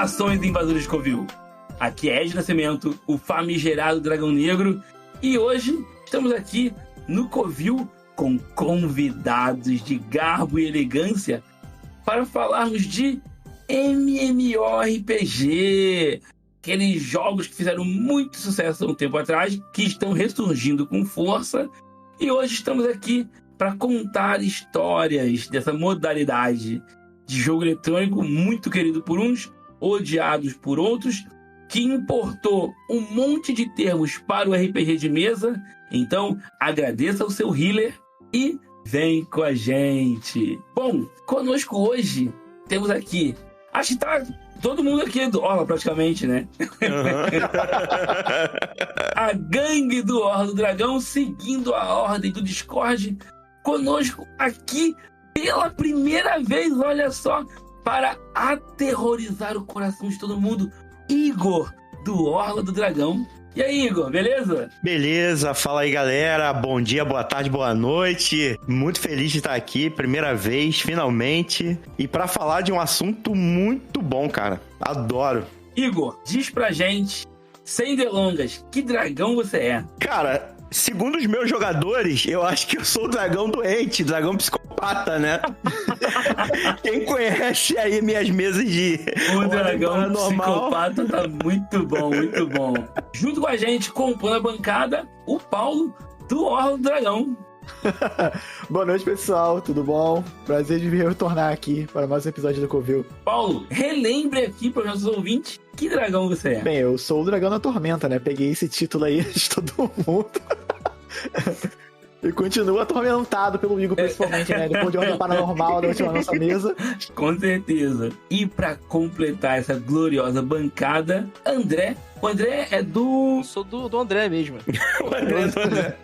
Saudações, invasores de Covil! Aqui é Ed Nascimento, o famigerado Dragão Negro, e hoje estamos aqui no Covil com convidados de garbo e elegância para falarmos de MMORPG, aqueles jogos que fizeram muito sucesso há um tempo atrás, que estão ressurgindo com força, e hoje estamos aqui para contar histórias dessa modalidade de jogo eletrônico muito querido por uns, odiados por outros, que importou um monte de termos para o RPG de mesa. Então, agradeça ao seu healer e vem com a gente. Bom, conosco hoje temos aqui, acho que tá todo mundo aqui do Orla praticamente, né? A gangue do Orla do Dragão, seguindo a ordem do Discord, conosco aqui pela primeira vez, olha só, para aterrorizar o coração de todo mundo, Igor, do Orla do Dragão. E aí, Igor, beleza? Beleza, fala aí, galera. Bom dia, boa tarde, boa noite. Muito feliz de estar aqui, primeira vez, finalmente. E para falar de um assunto muito bom, cara. Adoro. Igor, diz pra gente, sem delongas, que dragão você é? Cara, segundo os meus jogadores, eu acho que eu sou o dragão doente, dragão psicopata, né? Quem conhece aí minhas mesas de o dragão psicopata tá muito bom, muito bom. Junto com a gente, compondo a bancada, o Paulo, do Orla do Dragão. Boa noite, pessoal, tudo bom? Prazer de vir retornar aqui para mais um episódio do Covil. Paulo, relembre aqui para os nossos ouvintes que dragão você é. Bem, eu sou o Dragão da Tormenta, né? Peguei esse título aí de todo mundo. E continuo atormentado pelo Igor, principalmente, né? Depois de Ordem Paranormal da última nossa mesa. Com certeza. E pra completar essa gloriosa bancada, André. O André é do... Eu sou do André mesmo. O André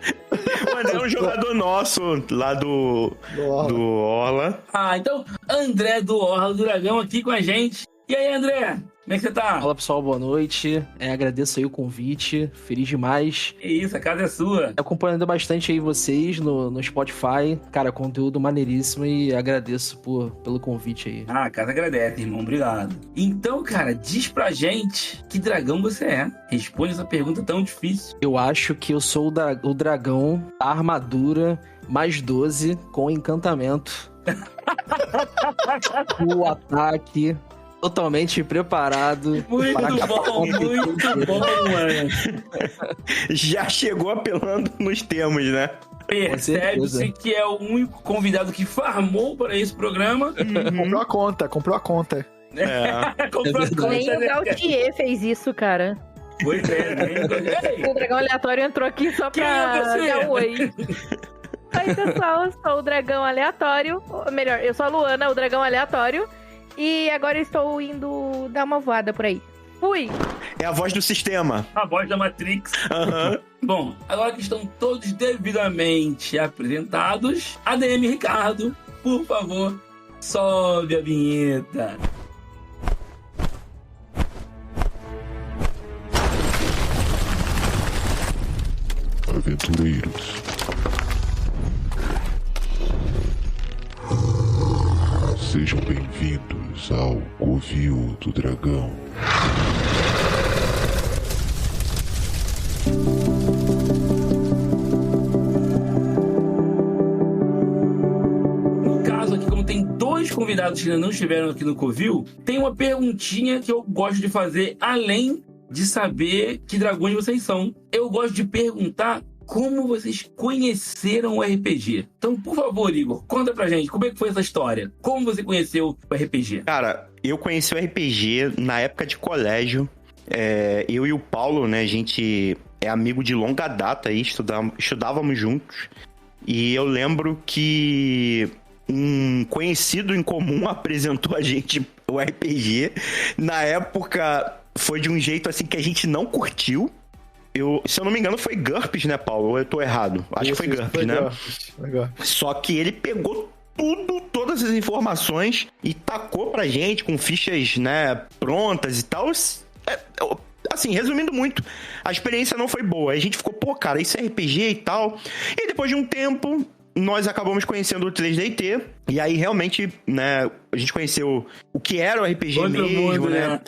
é um jogador nosso, lá do Orla. Ah, então, André do Orla do Dragão aqui com a gente. E aí, André? Como é que você tá? Fala, pessoal, boa noite. Agradeço aí o convite, feliz demais. É isso, a casa é sua. Acompanhando bastante aí vocês no Spotify. Cara, conteúdo maneiríssimo e agradeço pelo convite aí. Ah, a casa agradece, irmão, obrigado. Então, cara, diz pra gente que dragão você é. Responde essa pergunta tão difícil. Eu acho que eu sou o dragão da armadura mais 12 com encantamento. O ataque... Totalmente preparado. Muito bom, mano. Já chegou apelando nos termos, né? Percebe-se que é o único convidado que farmou para esse programa. Comprou a conta. Comprou a conta. Nem o Gautier fez isso, cara. Pois é, O dragão aleatório entrou aqui só pra dar um oi. Oi, pessoal, eu sou o dragão aleatório. Ou melhor, eu sou a Luana, o dragão aleatório. E agora eu estou indo dar uma voada por aí. Fui! É a voz do sistema. A voz da Matrix. Bom, agora que estão todos devidamente apresentados, ADM Ricardo, por favor, sobe a vinheta. Aventureiros, sejam bem-vindos ao Covil do Dragão. No caso aqui, como tem dois convidados que ainda não estiveram aqui no Covil, tem uma perguntinha que eu gosto de fazer, além de saber que dragões vocês são. Eu gosto de perguntar como vocês conheceram o RPG. Então, por favor, Igor, conta pra gente, como é que foi essa história? Como você conheceu o RPG? Cara, eu conheci o RPG na época de colégio. Eu e o Paulo, né, a gente é amigo de longa data aí, estudávamos juntos. E eu lembro que um conhecido em comum apresentou a gente o RPG. Na época, foi de um jeito assim que a gente não curtiu. Se eu não me engano, foi GURPS, né, Paulo? Ou eu tô errado? Acho que foi GURPS, né? Foi GURPS. Só que ele pegou todas as informações e tacou pra gente com fichas, né, prontas e tal. Assim, resumindo muito, a experiência não foi boa. Aí a gente ficou, pô, cara, isso é RPG e tal. E depois de um tempo, nós acabamos conhecendo o 3DT. E aí, realmente, né, a gente conheceu o que era o RPG Outro mesmo, mundo, né?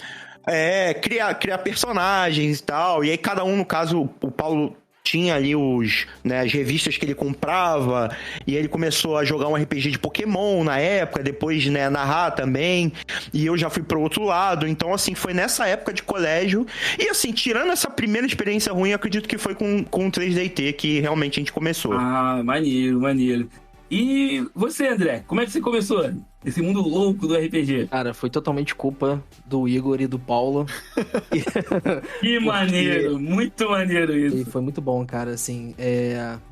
criar personagens e tal. E aí cada um, no caso, o Paulo tinha ali as revistas que ele comprava, e ele começou a jogar um RPG de Pokémon na época, depois, né, narrar também, e eu já fui pro outro lado. Então, assim, foi nessa época de colégio, e assim, tirando essa primeira experiência ruim, eu acredito que foi com o 3DT que realmente a gente começou. Ah, maneiro. E você, André, como é que você começou esse mundo louco do RPG? Cara, foi totalmente culpa do Igor e do Paulo. Que maneiro, muito maneiro E isso. foi muito bom, cara, assim,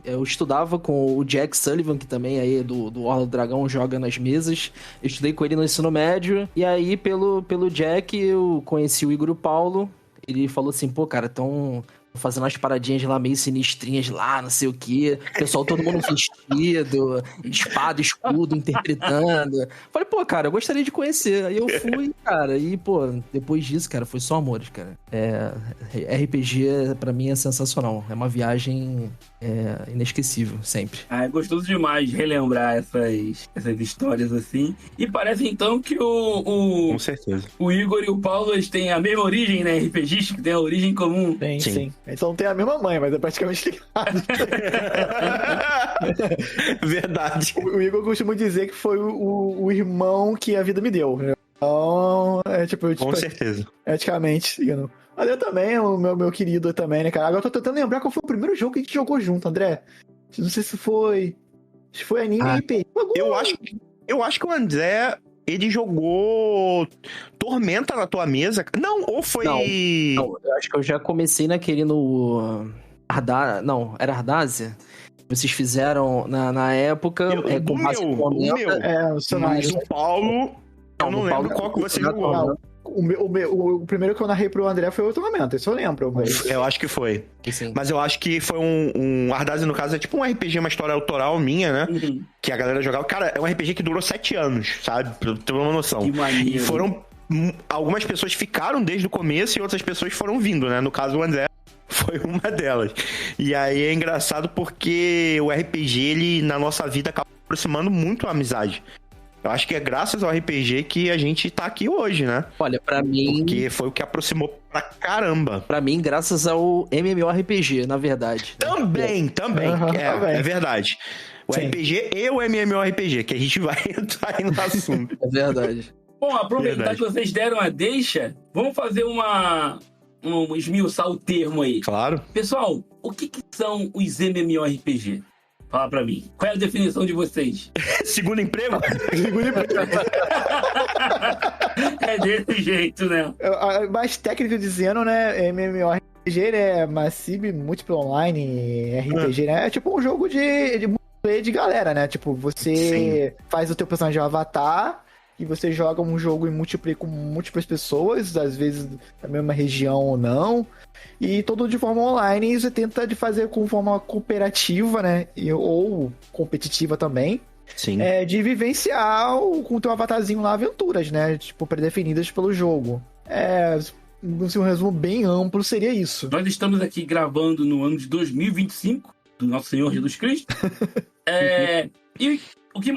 eu estudava com o Jack Sullivan, que também aí do Orla do Dragão joga nas mesas, eu estudei com ele no ensino médio, e aí pelo Jack eu conheci o Igor e o Paulo, ele falou assim, pô, cara, tão fazendo umas paradinhas lá meio sinistrinhas lá, não sei o quê, pessoal todo mundo vestido, espada, escudo, interpretando. Falei, pô, cara, eu gostaria de conhecer. Aí eu fui, cara, e, pô, depois disso, cara, foi só amores, cara. RPG, pra mim, é sensacional. É uma viagem inesquecível, sempre. Ah, é gostoso demais relembrar essas histórias assim. E parece, então, que Com certeza. o Igor e o Paulo, eles têm a mesma origem, né, RPGística, tem a origem comum. Sim. Eles não têm a mesma mãe, mas é praticamente ligado. Verdade. O Igor costuma dizer que foi o irmão que a vida me deu. Então, Com certeza. Praticamente, seguindo. Mas eu também, o meu querido também, né, cara? Agora eu tô tentando lembrar qual foi o primeiro jogo que a gente jogou junto, André. Não sei se foi. Acho que foi anime RPG. Eu acho que o André, ele jogou Tormenta na tua mesa. Não, ou foi... Não, eu acho que eu já comecei naquele no... era Ardásia? Vocês fizeram na época... o cenário. Mas o Paulo... Eu não lembro qual que você jogou. Não, o primeiro que eu narrei pro André foi o Tormenta, isso eu lembro. Mas... Eu acho que foi. Sim. Mas eu acho que foi um Ardásia, no caso, é tipo um RPG, uma história autoral minha, né? Uhum. Que a galera jogava. Cara, é um RPG que durou 7 anos, sabe? Pra eu ter uma noção. Que maneiro. E foram... Algumas pessoas ficaram desde o começo e outras pessoas foram vindo, né? No caso, o André foi uma delas. E aí é engraçado porque o RPG, ele, na nossa vida, acaba aproximando muito a amizade. Eu acho que é graças ao RPG que a gente tá aqui hoje, né? Olha, pra mim... Porque foi o que aproximou pra caramba. Pra mim, graças ao MMORPG, na verdade. Também. Uhum, É verdade. O Sim. RPG e o MMORPG, que a gente vai entrar aí no assunto. É verdade. Bom, aproveitar Verdade. que vocês deram a deixa, vamos fazer esmiuçar o termo aí. Claro. Pessoal, o que são os MMORPG? Fala pra mim. Qual é a definição de vocês? Segundo emprego? É desse jeito, né? Mais técnico dizendo, né, MMORPG, né, Massive Multiplayer Online, RPG, né, é tipo um jogo de multiplayer de galera, né, tipo, você faz o teu personagem de avatar e você joga um jogo em multiplayer com múltiplas pessoas, às vezes da mesma região ou não, e todo de forma online, e você tenta de fazer com forma cooperativa, né, ou competitiva também. Sim. De vivenciar com o teu avatarzinho lá aventuras, né? Tipo, predefinidas pelo jogo. Um resumo bem amplo seria isso. Nós estamos aqui gravando no ano de 2025, do Nosso Senhor Jesus Cristo. E o que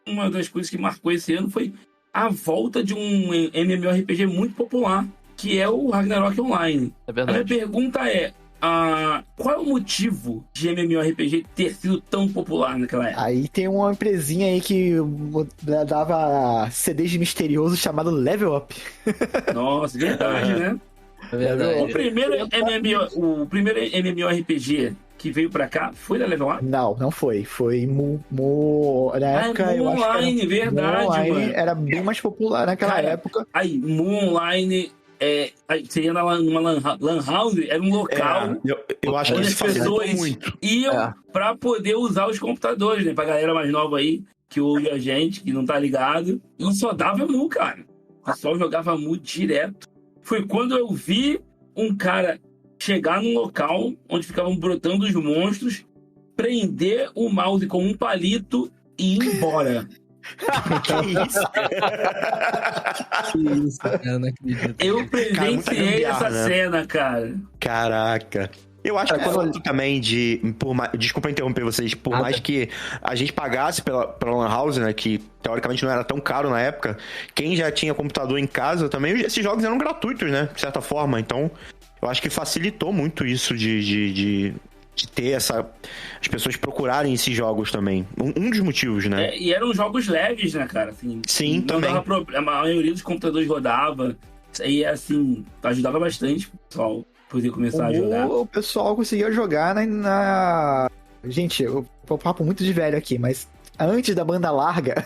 uma das coisas que marcou esse ano foi a volta de um MMORPG muito popular, que é o Ragnarok Online. É A verdade. minha pergunta é, qual é o motivo de MMORPG ter sido tão popular naquela época? Aí tem uma empresinha aí que dava CDs misteriosos chamado Level Up. Nossa, verdade, né? É verdade. O primeiro MMORPG que veio pra cá foi da Level Up? Não foi. Foi na época, eu acho Online, que era, verdade, Online mano. Era bem mais popular naquela Cara, época. Aí, Moon Online, você ia numa lan house, era um local Eu acho que onde isso as facilitou pessoas muito. iam pra poder usar os computadores, né? Pra galera mais nova aí, que ouve a gente, que não tá ligado. E só dava Mu, cara. O pessoal jogava Mu direto. Foi quando eu vi um cara chegar num local onde ficavam brotando os monstros, prender o mouse com um palito e ir embora. Que isso? Que isso, cara, não acredito. Eu muita presenciei gambiarra, essa né? cena, cara. Caraca. Eu acho que é falta também de... Desculpa interromper vocês. Por mais que a gente pagasse pela Lan House, né? Que teoricamente não era tão caro na época. Quem já tinha computador em casa também, esses jogos eram gratuitos, né? De certa forma. Então, eu acho que facilitou muito isso de ter as pessoas procurarem esses jogos também. Um dos motivos, né? E eram jogos leves, né, cara? Assim, sim, não também. A maioria dos computadores rodava. E, assim, ajudava bastante o pessoal poder começar a jogar. O pessoal conseguia jogar na... Gente, eu vou papo muito de velho aqui, mas antes da banda larga...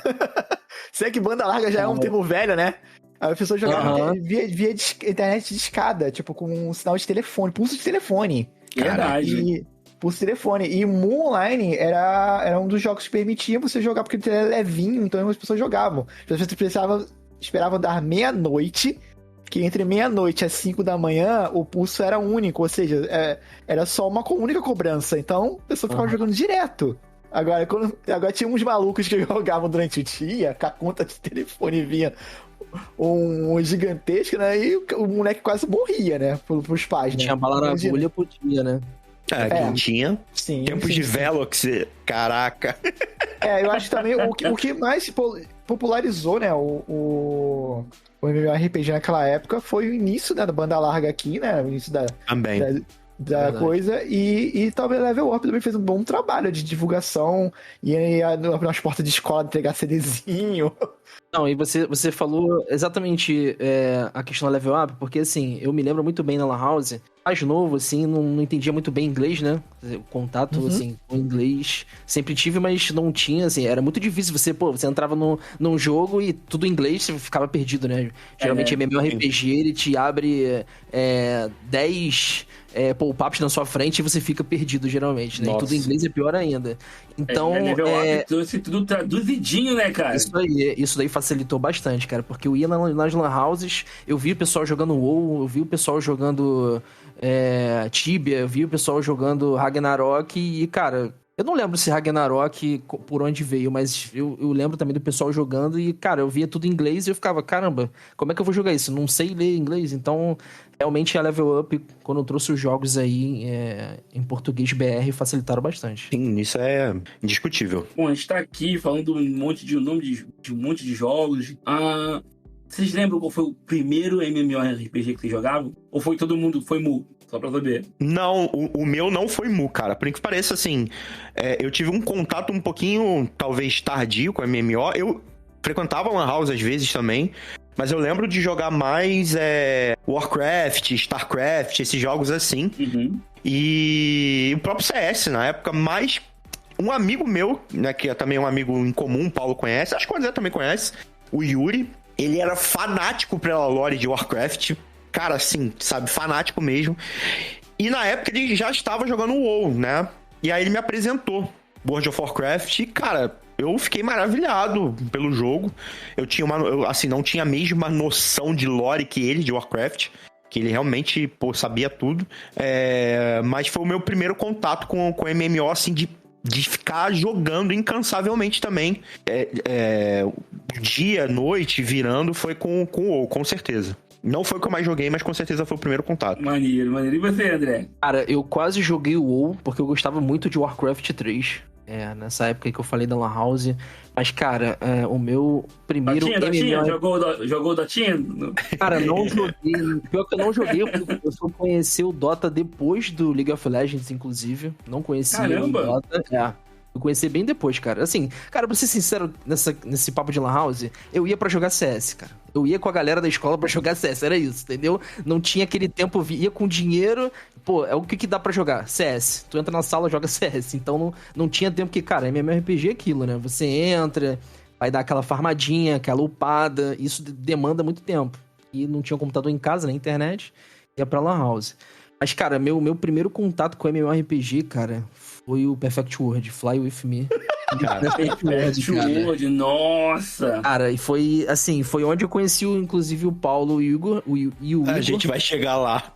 Sei que banda larga já é um termo velho, né? Aí a pessoa jogava via internet de escada, tipo, com um sinal de telefone, pulso de telefone. Verdade. Pulso de telefone. E Mu Online era um dos jogos que permitia você jogar, porque ele era levinho, então as pessoas jogavam. As pessoas esperavam dar meia-noite, que entre meia-noite e 5 da manhã, o pulso era único, ou seja, era só uma única cobrança. Então, a pessoa ficava jogando direto. Agora tinha uns malucos que jogavam durante o dia, com a conta de telefone vinha um gigantesco, né? E o moleque quase morria, né? Pros pais, né? Tinha bala na agulha, podia, né? Quem tinha. Sim, Tempos de Velox, caraca. Eu acho também o que mais popularizou, né? O MMORPG naquela época foi o início, né, da banda larga aqui, né? O início da coisa. E talvez a Level Up também fez um bom trabalho de divulgação. E aí abrir umas portas de escola, entregar CDzinho. Não, e você falou exatamente a questão da Level Up, porque assim, eu me lembro muito bem na Lan House, mais novo, assim, não entendia muito bem inglês, né? O contato, assim, com inglês sempre tive, mas não tinha, assim, era muito difícil. Você entrava num jogo e tudo em inglês, você ficava perdido, né? Geralmente MMORPG, ele te abre 10 pop-ups na sua frente e você fica perdido, geralmente, né? Nossa. E tudo em inglês é pior ainda. Então, trouxe tudo traduzidinho, né, cara? Isso daí facilitou bastante, cara, porque eu ia nas lan houses, eu vi o pessoal jogando WoW, eu vi o pessoal jogando Tibia, eu vi o pessoal jogando Ragnarok e, cara, eu não lembro se Ragnarok por onde veio, mas eu lembro também do pessoal jogando e, cara, eu via tudo em inglês e eu ficava, caramba, como é que eu vou jogar isso? Não sei ler inglês, então realmente a Level Up, quando trouxe os jogos aí em português BR, facilitaram bastante. Sim, isso é indiscutível. Bom, a gente tá aqui falando um monte de jogos. Vocês lembram qual foi o primeiro MMORPG que vocês jogavam? Ou foi todo mundo, foi Mu? Só pra saber. Não, o meu não foi Mu, cara. Por que pareça, assim, eu tive um contato um pouquinho, talvez, tardio com a MMO. Eu frequentava Lan House às vezes também, mas eu lembro de jogar mais Warcraft, Starcraft, esses jogos assim. Uhum. E o próprio CS, na época, mais um amigo meu, né, que é também um amigo em comum, o Paulo conhece, acho que o André também conhece, o Yuri. Ele era fanático pela lore de Warcraft. Cara, assim, sabe, fanático mesmo. E na época ele já estava jogando o WoW, né? E aí ele me apresentou World of Warcraft e, cara, eu fiquei maravilhado pelo jogo. Eu tinha não tinha a mesma noção de lore que ele, de Warcraft, que ele realmente, sabia tudo. Mas foi o meu primeiro contato com MMO, assim, de ficar jogando incansavelmente também. Dia, noite, virando, foi com o WoW, com certeza. Não foi o que eu mais joguei, mas com certeza foi o primeiro contato. Maneiro. E você, André? Cara, eu quase joguei o WoW, porque eu gostava muito de Warcraft 3. Nessa época que eu falei da Lan House. Mas, cara, o meu primeiro Dotinha? Jogou o Dotinha? Cara, não joguei. Pior que eu não joguei, eu só conheci o Dota depois do League of Legends, inclusive. Não conhecia o Dota. Eu conheci bem depois, cara. Assim, cara, pra ser sincero, nesse papo de Lan House, eu ia pra jogar CS, cara. Eu ia com a galera da escola pra jogar CS, era isso, entendeu? Não tinha aquele tempo, ia com dinheiro. O que dá pra jogar? CS. Tu entra na sala, joga CS. Então não tinha tempo que, cara, MMORPG é aquilo, né? Você entra, vai dar aquela farmadinha, aquela upada. Isso demanda muito tempo. E não tinha computador em casa, na internet. Ia pra Lan House. Mas, cara, meu primeiro contato com MMORPG, cara, foi o Perfect World, Fly With Me. Perfect World, nossa! Cara, e foi, assim, foi onde eu conheci, inclusive, o Paulo e o Igor. A gente vai chegar lá.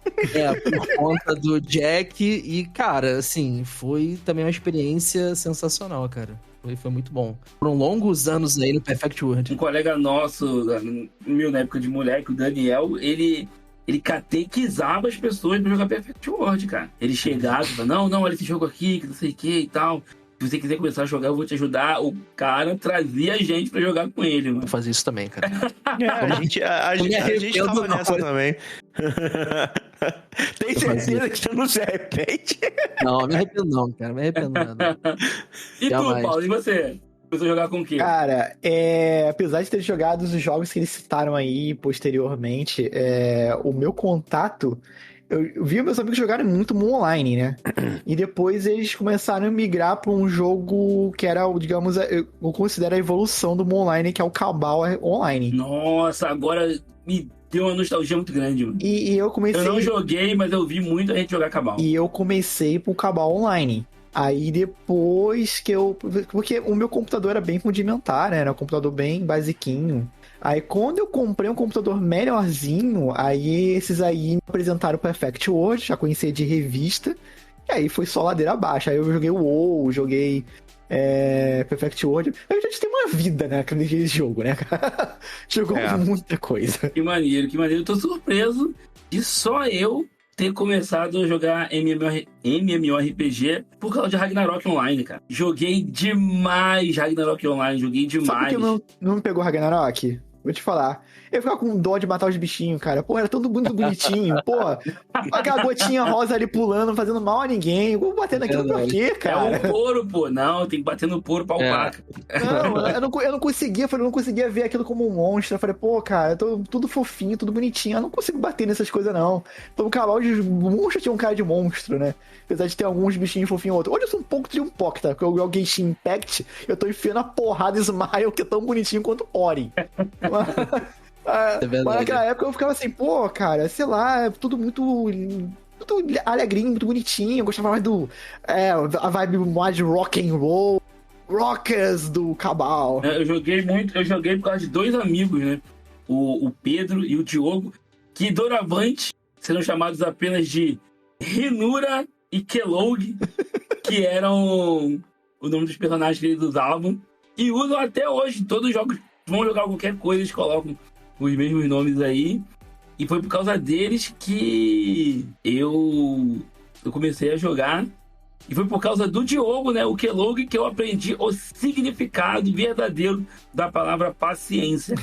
Por conta do Jack. E, cara, assim, foi também uma experiência sensacional, cara. Foi muito bom. Foram longos anos aí no Perfect World. Um colega nosso, meu, na época de moleque, o Daniel, ele ele catequizava as pessoas pra jogar Perfect World, cara. Ele chegava e falava, não, olha esse jogo aqui, que não sei o que e tal. Se você quiser começar a jogar, eu vou te ajudar. O cara trazia a gente pra jogar com ele, mano. Vou fazer isso também, cara. A gente tava nessa também. Tem certeza que você não se arrepende? Não, me arrependo não, cara. Me arrependo nada. E tu, Paulo, e você? Você jogar com o quê? Cara, apesar de ter jogado os jogos que eles citaram aí posteriormente, o meu contato... Eu vi meus amigos jogarem muito Moon Online, né? E depois eles começaram a migrar para um jogo que era, digamos, eu considero a evolução do Moon Online, que é o Cabal Online. Nossa, agora me deu uma nostalgia muito grande, mano. E eu comecei... Eu não joguei, mas eu vi muita gente jogar Cabal. E eu comecei pro Cabal Online. Aí depois que porque o meu computador era bem rudimentar, né? Era um computador bem basiquinho. Aí quando eu comprei um computador melhorzinho, aí esses aí me apresentaram o Perfect World, já conhecia de revista, e aí foi só ladeira abaixo. Aí eu joguei o WoW, joguei Perfect World. A gente tem uma vida, né, naquele jogo, né? Jogou muita coisa. Que maneiro. Eu tô surpreso de só eu ter começado a jogar MMORPG por causa de Ragnarok Online, cara. Joguei demais Ragnarok Online, Sabe por que não me pegou Ragnarok? Vou te falar. Eu ficava com dó de matar os bichinhos, cara. Pô, era tudo muito bonitinho. Pô, aquela gotinha rosa ali pulando, fazendo mal a ninguém. Eu vou bater naquilo pra quê, cara? É um couro, pô. Não, tem que bater no couro pra upar. Não, eu não conseguia. Eu não conseguia ver aquilo como um monstro. Eu falei, pô, cara, tudo fofinho, tudo bonitinho. Eu não consigo bater nessas coisas, não. Então, o Cabal de monstro tinha um cara de monstro, né? Apesar de ter alguns bichinhos fofinhos outros. Hoje eu sou um pouco de um POC, tá? Porque eu joguei Genshin Impact, eu tô enfiando a porrada Smile, que é tão bonitinho quanto Ori. Mas naquela época eu ficava assim, pô, cara, sei lá, tudo muito alegrinho, muito bonitinho. Eu gostava mais a vibe mais rock and roll, rockers do Cabal. Eu joguei por causa de dois amigos, né? O Pedro e o Diogo, que doravante serão chamados apenas de Rinura e Kellogg, que eram o nome dos personagens que eles usavam, e usam até hoje. Todos os jogos vão jogar qualquer coisa, eles colocam os mesmos nomes aí. E foi por causa deles que eu comecei a jogar. E foi por causa do Diogo, né, o Kellogg, que eu aprendi o significado verdadeiro da palavra paciência.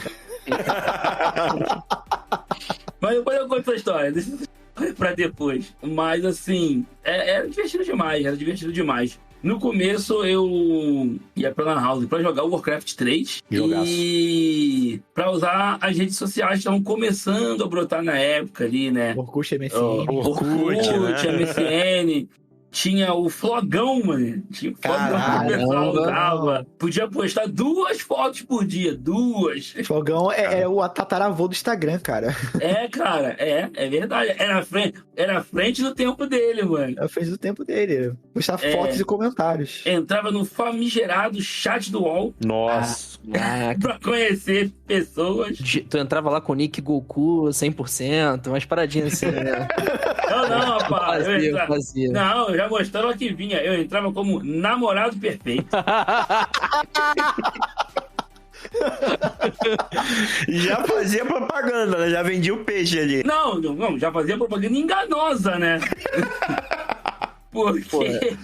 Mas depois eu conto essa história, deixa essa história pra depois. Mas assim, era divertido demais. No começo eu ia pra Lan House pra jogar o Warcraft 3. Jogaço. E pra usar as redes sociais que estavam começando a brotar na época ali, né? Orkut, MSN. Orkut, MSN. Tinha o Flogão, mano. Tinha o Flogão que o pessoal usava. Podia postar 2 fotos por dia. 2. Flogão é o tataravô do Instagram, cara. Cara. É verdade. Era a frente do tempo dele, mano. É a frente do tempo dele. Postar fotos e comentários. Entrava no famigerado chat do UOL. Nossa. Pra conhecer pessoas. Tu entrava lá com o Nick Goku 100%, umas paradinhas assim, né? Não, rapaz. Fazia. Não, eu já mostrava que vinha. Eu entrava como namorado perfeito. Já fazia propaganda, né? Já vendia o peixe ali. Não, já fazia propaganda enganosa, né? Porque...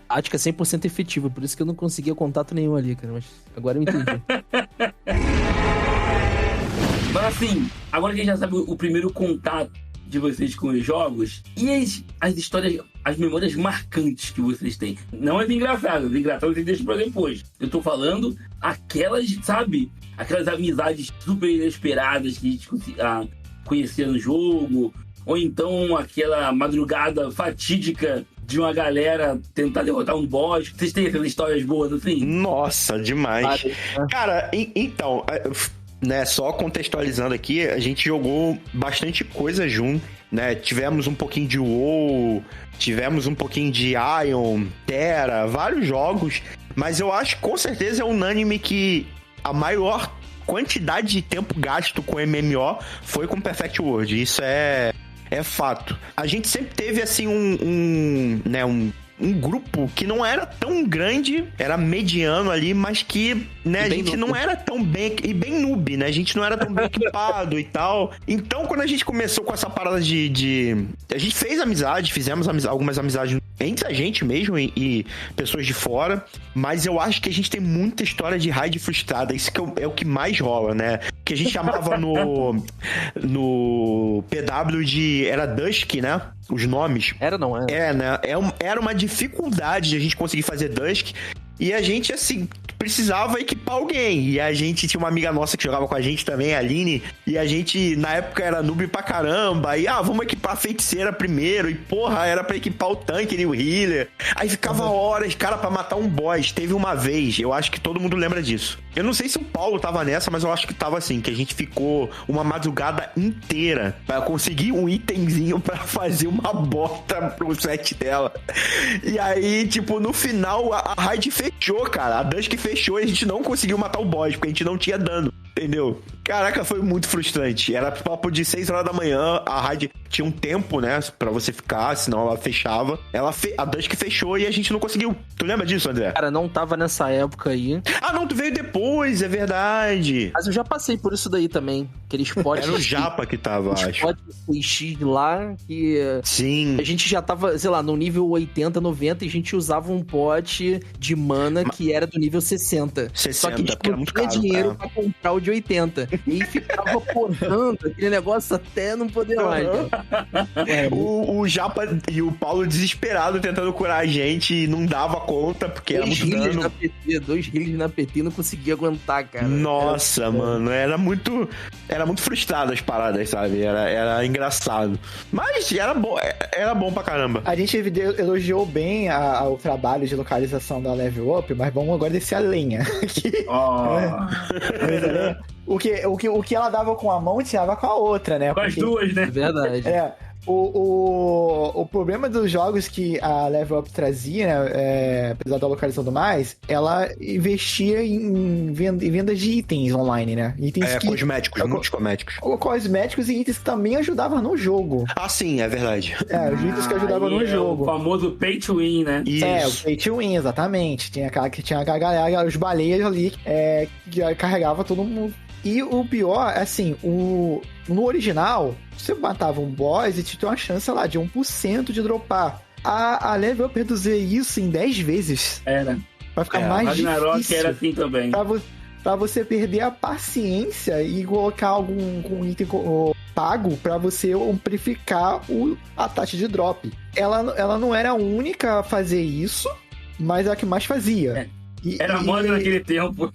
Tática 100% efetiva, por isso que eu não conseguia contato nenhum ali, cara. Mas agora eu entendi. Mas assim, agora que a gente já sabe o primeiro contato de vocês com os jogos, e as histórias, as memórias marcantes que vocês têm? Não as engraçadas vocês deixam pra depois. Eu tô falando aquelas, sabe? Aquelas amizades super inesperadas que a gente conhecia no jogo, ou então aquela madrugada fatídica de uma galera tentar derrotar um boss. Vocês têm essas histórias boas assim? Nossa, demais. Cara, então... Né, só contextualizando aqui, a gente jogou bastante coisa junto, né? Tivemos um pouquinho de WoW, tivemos um pouquinho de Ion, Terra, vários jogos, mas eu acho que com certeza é unânime que a maior quantidade de tempo gasto com MMO foi com Perfect World. Isso é fato. A gente sempre teve assim um um grupo que não era tão grande, era mediano ali, mas que, né, a gente não era tão bem, e bem noob, né? A gente não era tão bem equipado e tal. Então, quando a gente começou com essa parada de... A gente fez amizade, fizemos algumas amizades entre a gente mesmo e pessoas de fora, mas eu acho que a gente tem muita história de raid frustrada, isso que é o que mais rola, né? Que a gente chamava no PW de... Era Dusk, né? Os nomes. Era, não era? É, né? Era uma dificuldade de a gente conseguir fazer Dusk. E a gente, assim, precisava equipar alguém. E a gente tinha uma amiga nossa que jogava com a gente também, a Aline. E a gente, na época, era noob pra caramba. E, vamos equipar a feiticeira primeiro. E, porra, era pra equipar o tanque e o healer. Aí ficava horas, cara, pra matar um boss. Teve uma vez, eu acho que todo mundo lembra disso. Eu não sei se o Paulo tava nessa, mas eu acho que tava assim, que a gente ficou uma madrugada inteira pra conseguir um itemzinho pra fazer uma bota pro set dela. E aí, tipo, no final, a raid fechou, cara. A Dusk fechou e a gente não conseguiu matar o boss, porque a gente não tinha dano, entendeu? Caraca, foi muito frustrante. Era papo de 6 horas da manhã, a raid tinha um tempo, né, pra você ficar, senão ela fechava. A Dusk fechou e a gente não conseguiu. Tu lembra disso, André? Cara, não tava nessa época aí. Ah, não, tu veio depois, é verdade. Mas eu já passei por isso daí também. Aqueles potes... Era o Japa que tava, acho. Potes 6x lá, que... Sim. A gente já tava, sei lá, no nível 80, 90, e a gente usava um pote de mana que era do nível 60. 60, só que a gente porque era não muito tinha caro, dinheiro pra comprar o de 80. E aí ficava porrando aquele negócio até não poder mais. O Japa e o Paulo desesperado tentando curar a gente e não dava conta, porque era muito dano. 2 healers na PT, não conseguia aguentar, cara. Nossa, mano, era muito frustrado as paradas, sabe? Era engraçado. Mas era bom pra caramba. A gente elogiou bem o trabalho de localização da Level Up, mas vamos agora descer a lenha. O que ela dava com a mão, tirava com a outra, né? Com as duas, né? Verdade. O problema dos jogos que a Level Up trazia, né, apesar da localização do mais, ela investia em vendas de itens online, né? Itens cosméticos, muitos cosméticos. Cosméticos e itens que também ajudavam no jogo. Ah, sim, é verdade. Os itens que ajudavam no jogo. O famoso pay to win, né? Isso. O pay to win, exatamente. Tinha a galera, os baleias ali, que carregava todo mundo. E o pior, assim, no original, você matava um boss e tinha uma chance, sei lá, de 1% de dropar. A Level Up reduzir isso em 10 vezes. Era. Vai ficar mais Ragnarok difícil. Era assim também. Pra você perder a paciência e colocar algum item pago pra você amplificar a taxa de drop. Ela não era a única a fazer isso, mas é a que mais fazia. Era moda naquele tempo.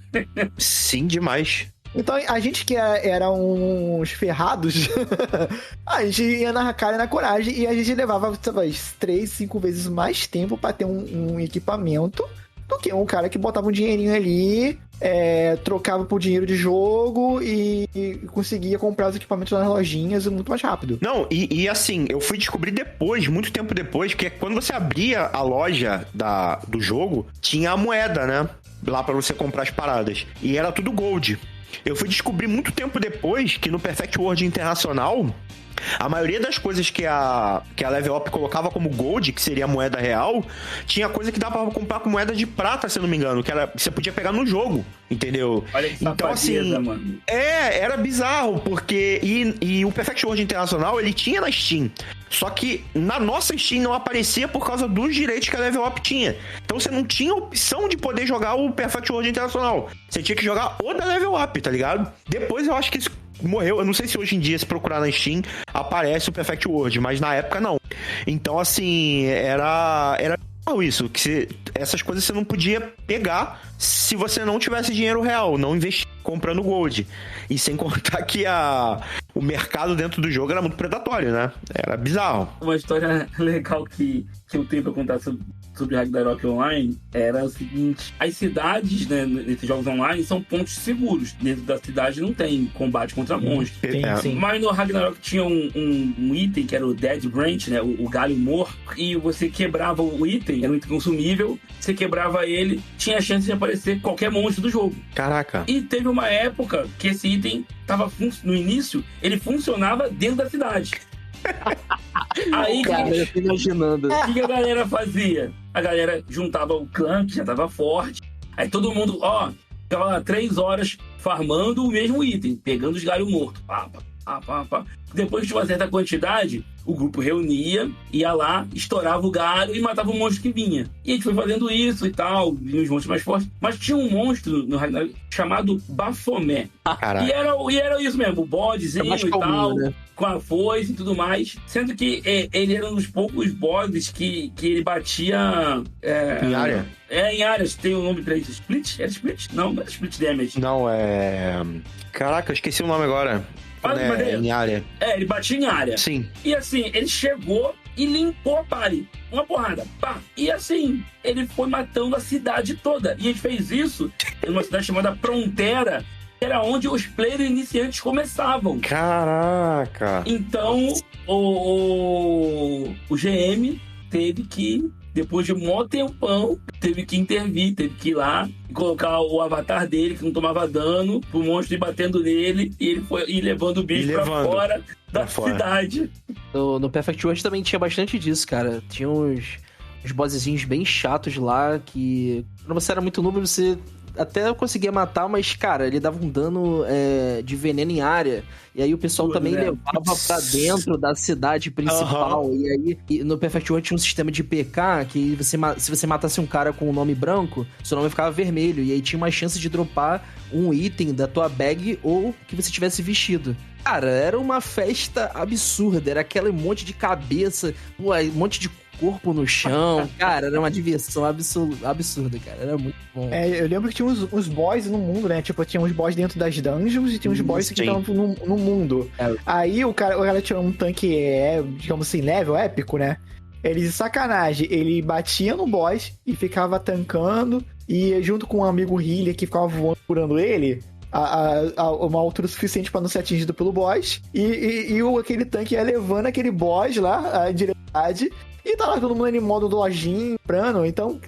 Sim, demais. Então, a gente que era uns ferrados, a gente ia na cara e na coragem e a gente levava 3, 5 vezes mais tempo pra ter um equipamento do que um cara que botava um dinheirinho ali, trocava por dinheiro de jogo e conseguia comprar os equipamentos nas lojinhas muito mais rápido. Não, e assim, eu fui descobrir depois, muito tempo depois, que quando você abria a loja do jogo, tinha a moeda, né? Lá pra você comprar as paradas. E era tudo gold. Eu fui descobrir muito tempo depois que no Perfect World Internacional, a maioria das coisas que a Level Up colocava como gold, que seria a moeda real, tinha coisa que dava pra comprar com moeda de prata, se eu não me engano, que você podia pegar no jogo, entendeu? Olha que então, assim, mano. Era bizarro, porque... E o Perfect World Internacional, ele tinha na Steam. Só que na nossa Steam não aparecia por causa dos direitos que a Level Up tinha. Então você não tinha opção de poder jogar o Perfect World Internacional. Você tinha que jogar o da Level Up, tá ligado? Depois eu acho que isso morreu. Eu não sei se hoje em dia, se procurar na Steam, aparece o Perfect World, mas na época não. Então, assim, era isso, que essas coisas você não podia pegar se você não tivesse dinheiro real, não investir comprando gold. E sem contar que o mercado dentro do jogo era muito predatório, né? Era bizarro. Uma história legal que eu tenho pra contar sobre Ragnarok Online era o seguinte: as cidades, né, nesses jogos online são pontos seguros. Dentro da cidade não tem combate contra monstros. Sim. Mas no Ragnarok tinha um item que era o Dead Branch, né, o galho morto, e você quebrava o item, era um item consumível, você quebrava ele, tinha a chance de aparecer qualquer monstro do jogo. Caraca. E teve uma época que esse item tava no início, ele funcionava dentro da cidade. Aí, Cara, eu tô imaginando. o que a galera fazia? A galera juntava o clã, que já tava forte. Aí todo mundo, ficava 3 horas farmando o mesmo item, pegando os galhos mortos. Pá. Depois de uma certa quantidade, o grupo reunia, ia lá, estourava o galho e matava o monstro que vinha. E a gente foi fazendo isso e tal, vinha os monstros mais fortes. Mas tinha um monstro no Ragnarok chamado Baphomet. Caralho. E era isso mesmo, o bodezinho e tal, né? Com a foice e tudo mais. Sendo que ele era um dos poucos bodes que ele batia... Em área? Em áreas. Tem um nome pra isso. Split? Era Split? Não era Split Damage. Não, Caraca, eu esqueci o nome agora. Em área. Ele batia em área. Sim. E assim, ele chegou e limpou a party. Uma porrada. Pá. E assim, ele foi matando a cidade toda. E a gente fez isso em uma cidade chamada Frontera, que era onde os players iniciantes começavam. Caraca! Então, o GM teve que, depois de um maior tempão, teve que intervir, teve que ir lá e colocar o avatar dele, que não tomava dano, pro monstro ir batendo nele e ele foi ir levando o bicho pra fora da cidade. No Perfect World também tinha bastante disso, cara. Tinha uns bossezinhos bem chatos lá que, quando você era muito noob, você até conseguia matar, mas, cara, ele dava um dano de veneno em área. E aí o pessoal também levava pra dentro da cidade principal. Uhum. E aí, no Perfect World tinha um sistema de PK que se você matasse um cara com o nome branco, seu nome ficava vermelho. E aí tinha uma chance de dropar um item da tua bag ou que você tivesse vestido. Cara, era uma festa absurda. Era aquele monte de cabeça, um monte de corpo no chão. Cara, era uma diversão absurda, cara. Era muito bom. Eu lembro que tinha uns boss no mundo, né? Tipo, tinha uns boss dentro das dungeons e tinha uns boss que estavam no mundo. Aí o cara tinha um tanque, digamos assim, level épico, né? Ele, de sacanagem, ele batia no boss e ficava tancando. E junto com um amigo healer que ficava voando, curando ele, a uma altura suficiente pra não ser atingido pelo boss. E aquele tanque ia levando aquele boss lá, a direção. E tá lá todo mundo em modo lojinha, prano. Então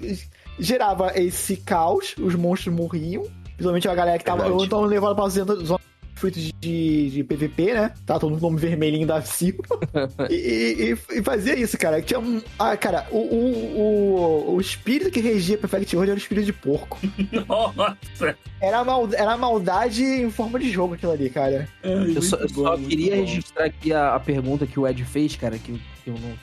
gerava esse caos, os monstros morriam. Principalmente a galera que tava. Então levando pra zona frutos de PVP, né? Tá todo mundo nome vermelhinho da Silva. e fazia isso, cara. Tinha cara, o espírito que regia Perfect World era o espírito de porco. Nossa! Era a maldade em forma de jogo aquilo ali, cara. Eu só queria registrar aqui a pergunta que o Ed fez, cara, que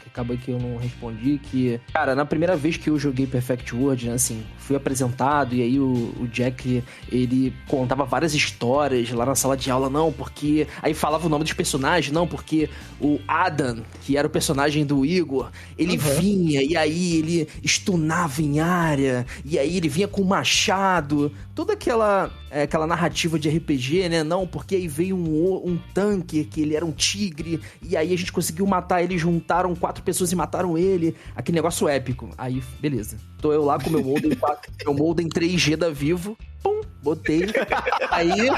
acabou que eu não respondi, que, cara, na primeira vez que eu joguei Perfect World, né, assim, fui apresentado e aí o Jack, ele contava várias histórias lá na sala de aula, não, porque aí falava o nome dos personagens, não, porque o Adam, que era o personagem do Igor, ele vinha e aí ele stunava em área, e aí ele vinha com machado, toda aquela narrativa de RPG, né, não, porque aí veio um tanque, que ele era um tigre, e aí a gente conseguiu matar ele, juntaram 4 pessoas e mataram ele, aquele negócio épico. Aí, beleza. Tô eu lá com meu modem 3G da Vivo, pum, botei, aí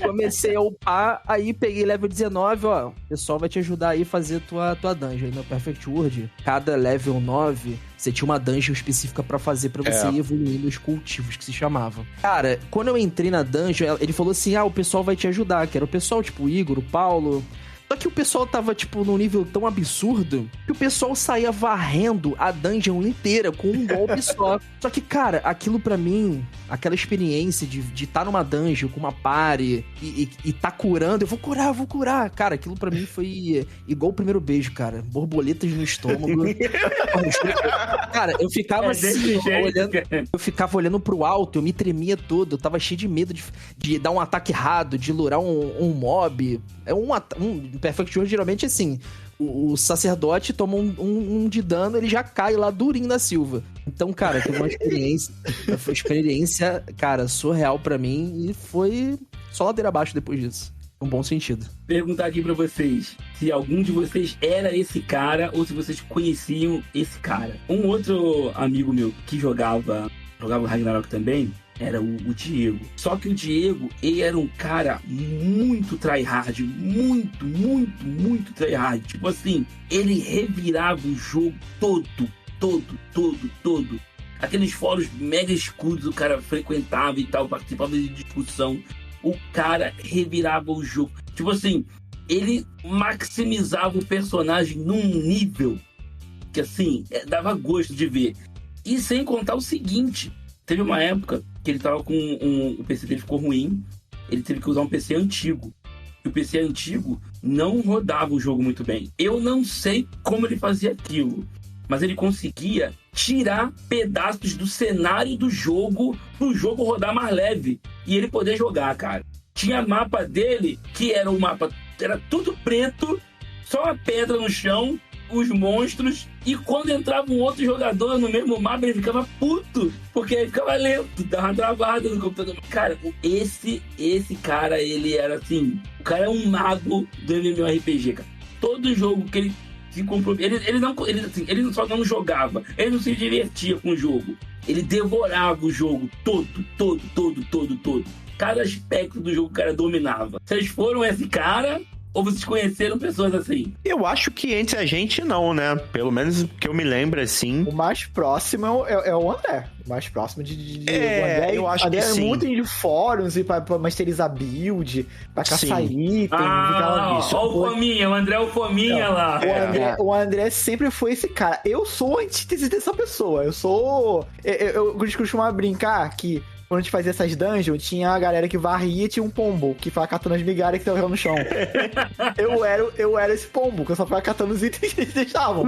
comecei a upar, aí peguei level 19, ó, o pessoal vai te ajudar aí a fazer tua dungeon. Aí no Perfect World, cada level 9, você tinha uma dungeon específica pra fazer, pra você ir evoluindo os cultivos, que se chamavam. Cara, quando eu entrei na dungeon, ele falou assim, o pessoal vai te ajudar, que era o pessoal, tipo, o Igor, o Paulo. Só que o pessoal tava, tipo, num nível tão absurdo que o pessoal saía varrendo a dungeon inteira com um golpe só. Só que, cara, aquilo pra mim, aquela experiência de tá numa dungeon com uma party e tá curando, eu vou curar. Cara, aquilo pra mim foi igual o primeiro beijo, cara. Borboletas no estômago. Cara, eu ficava assim, eu ficava olhando pro alto, eu me tremia todo, eu tava cheio de medo de dar um ataque errado, de lurar um mob. Perfect World, geralmente, assim, o sacerdote toma um de dano, ele já cai lá durinho da Silva. Então, cara, teve uma experiência, cara, surreal pra mim, e foi só ladeira abaixo depois disso. Um bom sentido. Perguntar aqui pra vocês se algum de vocês era esse cara ou se vocês conheciam esse cara. Um outro amigo meu que jogava Ragnarok também era o Diego. Só que o Diego, ele era um cara muito tryhard, muito tryhard. Tipo assim, ele revirava o jogo todo. Aqueles fóruns mega escuros o cara frequentava e tal, participava de discussão. O cara revirava o jogo. Tipo assim, ele maximizava o personagem num nível que, assim, dava gosto de ver. E sem contar o seguinte, teve uma época que ele tava com o PC dele ficou ruim, ele teve que usar um PC antigo. E o PC antigo não rodava o jogo muito bem. Eu não sei como ele fazia aquilo, mas ele conseguia tirar pedaços do cenário do jogo pro jogo rodar mais leve e ele poder jogar, cara. Tinha mapa dele que era era tudo preto, só uma pedra no chão, os monstros, e quando entrava um outro jogador no mesmo mapa, ele ficava puto, porque ele ficava lento, dava travada no computador. Cara, esse cara, ele era assim, o cara é um mago do MMORPG, cara. Todo jogo que ele se comprou, ele só não jogava, ele não se divertia com o jogo, ele devorava o jogo todo. Cada aspecto do jogo o cara dominava. Vocês foram esse cara ou vocês conheceram pessoas assim? Eu acho que entre a gente não, né? Pelo menos que eu me lembro, assim. O mais próximo é o André. O mais próximo de o André. Eu acho André que sim. muito em fóruns e pra masterizar build, pra caçar itens. O Fominha, o André é o Fominha lá. O André sempre foi esse cara. Eu sou a antítese dessa pessoa. Eu costumava brincar que quando a gente fazia essas dungeons, tinha a galera que varria e tinha um pombo que ficava catando as migalhas que estavam no chão. eu era esse pombo, que eu só ficava catando os itens que eles deixavam.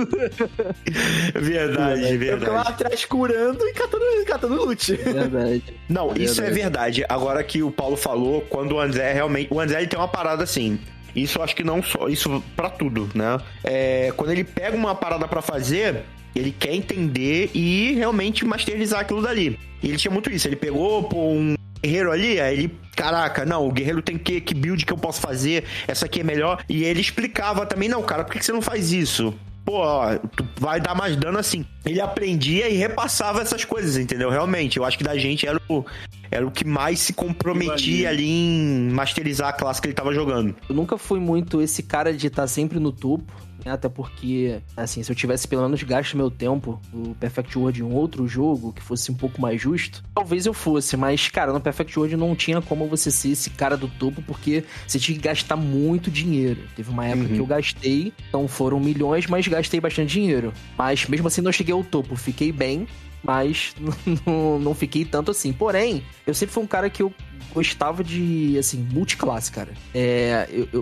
Verdade. Eu ficava atrás curando e catando loot. Verdade. Não, isso é verdade. Agora que o Paulo falou, quando o André realmente... O André, ele tem uma parada assim... Isso eu acho que não só... Isso pra tudo, né? Quando ele pega uma parada pra fazer... Ele quer entender e realmente masterizar aquilo dali. E ele tinha muito isso. Ele pegou um guerreiro ali, aí ele... Caraca, não, o guerreiro tem que build que eu posso fazer? Essa aqui é melhor. E ele explicava também, não, cara, por que você não faz isso? Pô, ó, tu vai dar mais dano assim. Ele aprendia e repassava essas coisas, entendeu? Realmente, eu acho que da gente era o que mais se comprometia ali em masterizar a classe que ele tava jogando. Eu nunca fui muito esse cara de estar sempre no topo. Até porque, assim, se eu tivesse pelo menos gasto meu tempo no Perfect World em um outro jogo que fosse um pouco mais justo, talvez eu fosse. Mas, cara, no Perfect World não tinha como você ser esse cara do topo, porque você tinha que gastar muito dinheiro. Teve uma época que eu gastei, então foram milhões, mas gastei bastante dinheiro. Mas, mesmo assim, não cheguei ao topo. Fiquei bem, mas não fiquei tanto assim. Porém, eu sempre fui um cara que eu gostava de, assim, multiclasse, cara.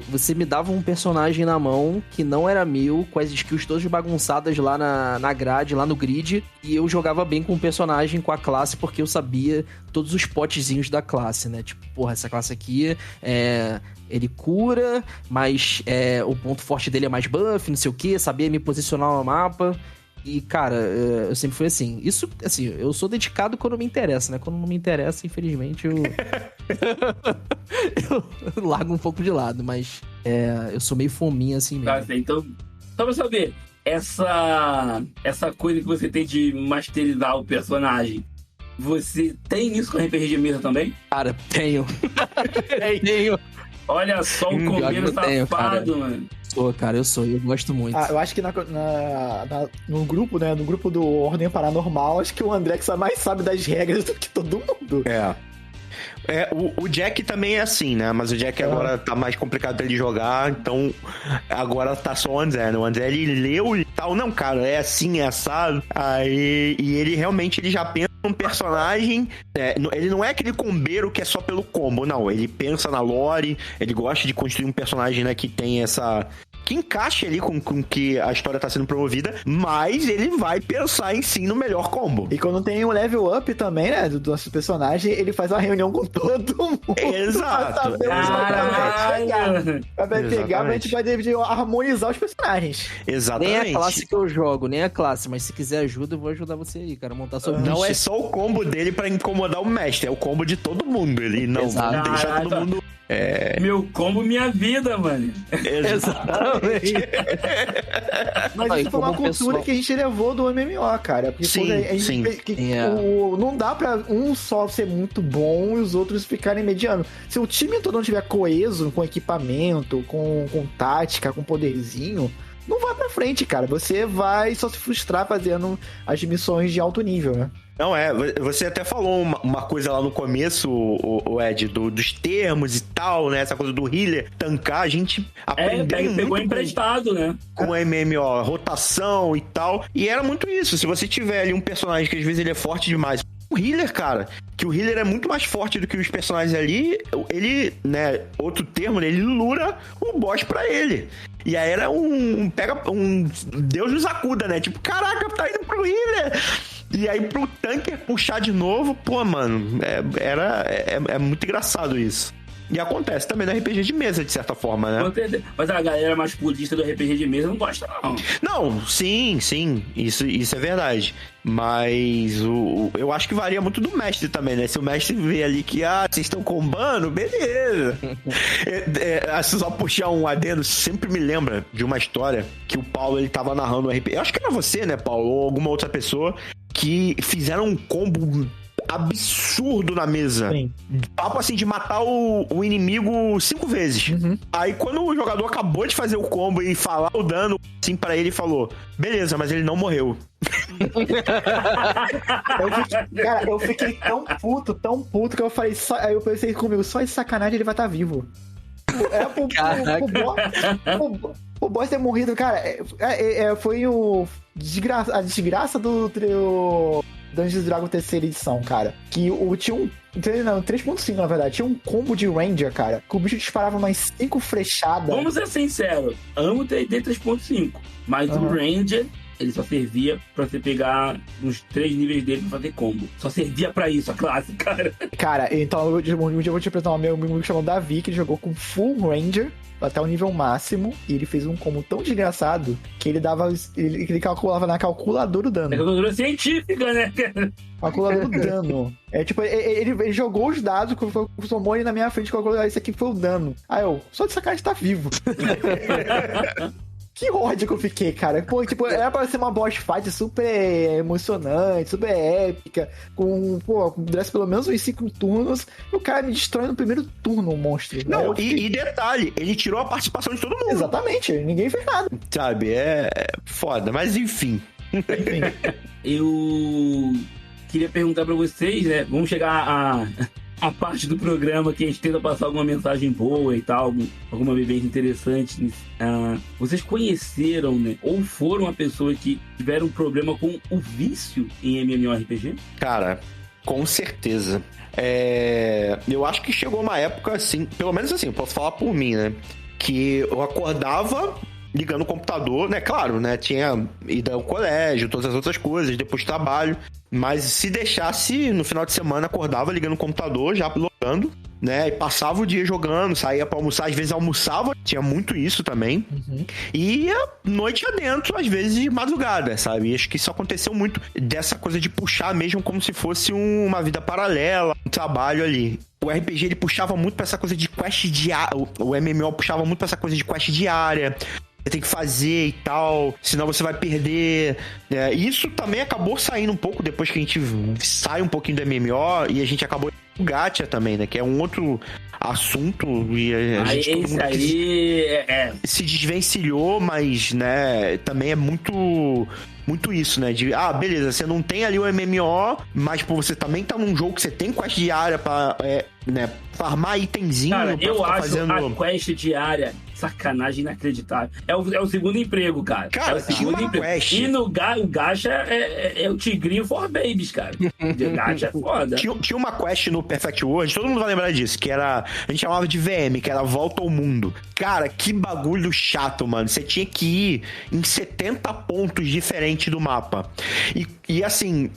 Você me dava um personagem na mão que não era meu, com as skills todas bagunçadas lá na grade, lá no grid, e eu jogava bem com o personagem, com a classe, porque eu sabia todos os potezinhos da classe, né? Tipo, porra, essa classe aqui ele cura, mas o ponto forte dele é mais buff, não sei o que, sabia me posicionar no mapa. E, cara, eu sempre fui assim. Isso, assim, eu sou dedicado quando me interessa, né? Quando não me interessa, infelizmente, eu largo um pouco de lado. Mas eu sou meio fominha assim mesmo. Tá, então, só pra saber, essa coisa que você tem de masterizar o personagem, você tem isso com RPG mesa também? Cara, tenho. Tenho. Olha só o começo safado, mano. Eu gosto muito. Eu acho que no grupo, né? No grupo do Ordem Paranormal, acho que o André que mais sabe das regras do que todo mundo. O Jack também é assim, né? Mas o Jack agora tá mais complicado pra ele jogar, então agora tá só o André, né? O André, ele leu e tal, não, cara, é assim, é assado. Aí, e ele realmente, ele já pensa num personagem, ele não é aquele combeiro que é só pelo combo, não. Ele pensa na lore, ele gosta de construir um personagem, né, que tem essa... que encaixe ali com que a história tá sendo promovida, mas ele vai pensar em si no melhor combo. E quando tem um level up também, né, do nosso personagem, ele faz uma reunião com todo mundo. Exato. Pra pegar, a gente vai harmonizar os personagens. Exatamente. Nem a classe que eu jogo, nem a classe, mas se quiser ajuda, eu vou ajudar você aí, cara, montar sua Não bicha. é só o combo dele pra incomodar o mestre, é o combo de todo mundo. Ele não vai deixar todo mundo... Meu combo, minha vida, mano. Exatamente. Mas isso foi uma cultura que a gente levou do MMO, cara. Porque Sim. Não dá pra um só ser muito bom e os outros ficarem medianos. Se o time todo não tiver coeso, com equipamento, com tática, com poderzinho, não vai pra frente, cara. Você vai só se frustrar fazendo as missões de alto nível, né? Não, você até falou uma coisa lá no começo, o Ed, dos termos e tal, né? Essa coisa do healer, tancar, a gente aprendeu pegou emprestado, né? Com MMO, rotação e tal. E era muito isso. Se você tiver ali um personagem que às vezes ele é forte demais, o healer, cara, que o healer é muito mais forte do que os personagens ali, ele, né, outro termo, né, ele lura o boss pra ele. E aí era um Deus nos acuda, né? Tipo, caraca, tá indo pro healer. E aí pro tanker puxar de novo, pô, mano, é muito engraçado isso. E acontece também no RPG de mesa, de certa forma, né? Mas a galera mais purista do RPG de mesa não gosta, não. Não, sim, isso é verdade. Mas eu acho que varia muito do mestre também, né? Se o mestre vê ali que, vocês estão combando, beleza. Se só puxar um adendo, sempre me lembra de uma história que o Paulo, ele tava narrando no RPG. Eu acho que era você, né, Paulo? Ou alguma outra pessoa que fizeram um combo absurdo na mesa. Sim. Papo assim de matar o inimigo 5 vezes. Uhum. Aí quando o jogador acabou de fazer o combo e falar o dano assim pra ele, falou: beleza, mas ele não morreu. Eu fiquei tão puto que eu falei, aí eu pensei comigo, só de sacanagem ele vai estar vivo. O boss ter morrido, cara, foi a desgraça do Dungeons & Dragons terceira edição, cara. Que tinha um... Não, 3.5, na verdade. Tinha um combo de Ranger, cara. Que o bicho disparava umas 5 flechadas. Vamos ser sinceros. Amo o D&D 3.5. Mas o Ranger, ele só servia pra você pegar uns 3 níveis dele pra fazer combo. Só servia pra isso, a classe, cara. Cara, então um dia eu vou te apresentar um meu amigo que chamou Davi, que ele jogou com Full Ranger até o nível máximo, e ele fez um combo tão desgraçado que ele ele calculava na calculadora o dano. É calculadora científica, né? Calculadora do dano. Tipo, ele jogou os dados, somou ele na minha frente, calculou, isso aqui foi o dano. Aí eu, só de sacanagem, tá vivo. Que ódio que eu fiquei, cara. Pô, tipo, era pra ser uma boss fight super emocionante, super épica, durasse pelo menos uns 5 turnos, e o cara me destrói no primeiro turno, o monstro. Não, e detalhe, ele tirou a participação de todo mundo. Exatamente, ninguém fez nada. Sabe, é foda, mas enfim. Eu queria perguntar pra vocês, né, vamos chegar a parte do programa que a gente tenta passar alguma mensagem boa e tal, alguma vivência interessante. Vocês conheceram, né, ou foram a pessoa que tiveram um problema com o vício em MMORPG? Cara, com certeza. Eu acho que chegou uma época assim, pelo menos assim, eu posso falar por mim, né, que eu acordava ligando o computador, né, claro, né, tinha ido ao colégio, todas as outras coisas, depois trabalho, mas se deixasse, no final de semana, acordava ligando o computador, já pilotando, né, e passava o dia jogando, saía pra almoçar, às vezes almoçava, tinha muito isso também, e ia noite adentro, às vezes de madrugada, sabe, e acho que isso aconteceu muito, dessa coisa de puxar mesmo como se fosse uma vida paralela, um trabalho ali. O RPG, ele puxava muito pra essa coisa de quest diária, o MMO puxava muito pra essa coisa de quest diária, você tem que fazer e tal, senão você vai perder. Isso também acabou saindo um pouco depois que a gente sai um pouquinho do MMO e a gente acabou o gacha também, né? Que é um outro assunto e a gente esse aí se desvencilhou, mas, né, também é muito isso, né? De, beleza, você não tem ali o MMO, mas pô, você também tá num jogo que você tem quest diária pra, né, farmar itemzinho. Cara, pra eu acho fazendo a quest diária sacanagem inacreditável. É o segundo emprego, cara. Cara, é o segundo emprego. Quest. E o gacha é o tigrinho for babies, cara. O gacha é foda. Tinha uma quest no Perfect World, todo mundo vai lembrar disso, que era, a gente chamava de VM, que era Volta ao Mundo. Cara, que bagulho chato, mano. Você tinha que ir em 70 pontos diferentes do mapa. E assim,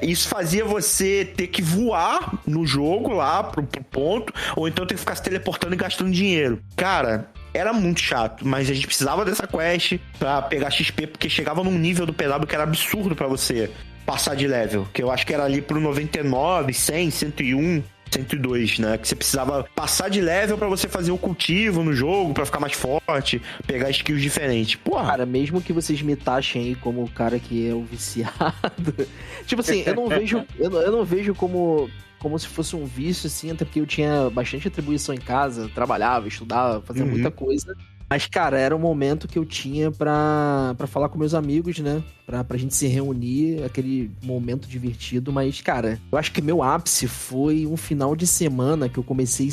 isso fazia você ter que voar no jogo lá pro ponto, ou então ter que ficar se teleportando e gastando dinheiro. Cara, era muito chato, mas a gente precisava dessa quest pra pegar XP, porque chegava num nível do PW que era absurdo pra você passar de level, que eu acho que era ali pro 99, 100, 101, 102, né? Que você precisava passar de level pra você fazer o cultivo no jogo, pra ficar mais forte, pegar skills diferentes. Porra. Cara, mesmo que vocês me taxem aí como o cara que é o viciado, tipo assim, eu não vejo como se fosse um vício, assim, até porque eu tinha bastante atribuição em casa, trabalhava, estudava, fazia muita coisa. Mas, cara, era um momento que eu tinha pra falar com meus amigos, né? Pra gente se reunir, aquele momento divertido. Mas, cara, eu acho que meu ápice foi um final de semana que eu comecei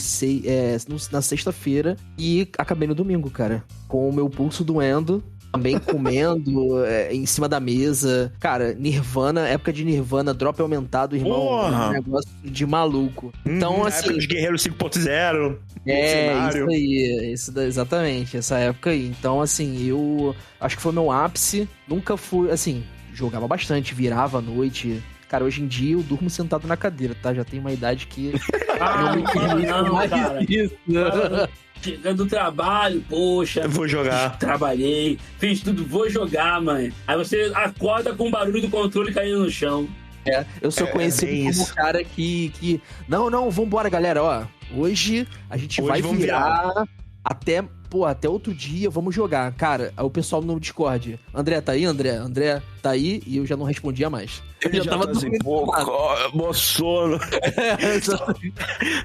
na sexta-feira e acabei no domingo, cara. Com o meu pulso doendo. Também comendo em cima da mesa. Cara, Nirvana, época de Nirvana, drop aumentado, irmão. Porra! Um negócio de maluco. Então, assim. Época dos Guerreiros 5.0. Isso aí. Exatamente, essa época aí. Então, assim, eu acho que foi meu ápice. Nunca fui, assim, jogava bastante, virava à noite. Cara, hoje em dia eu durmo sentado na cadeira, tá? Já tenho uma idade que. Não, cara. Chegando do trabalho, poxa. Vou jogar. Trabalhei, fiz tudo, vou jogar, mãe. Aí você acorda com o barulho do controle caindo no chão. Eu sou conhecido como o cara que... Não, vambora, galera, ó. Hoje a gente vai virar até outro dia, vamos jogar. Cara, aí o pessoal no Discord, André, tá aí, André? André, tá aí? E eu já não respondia mais. Eu já tava assim, sono.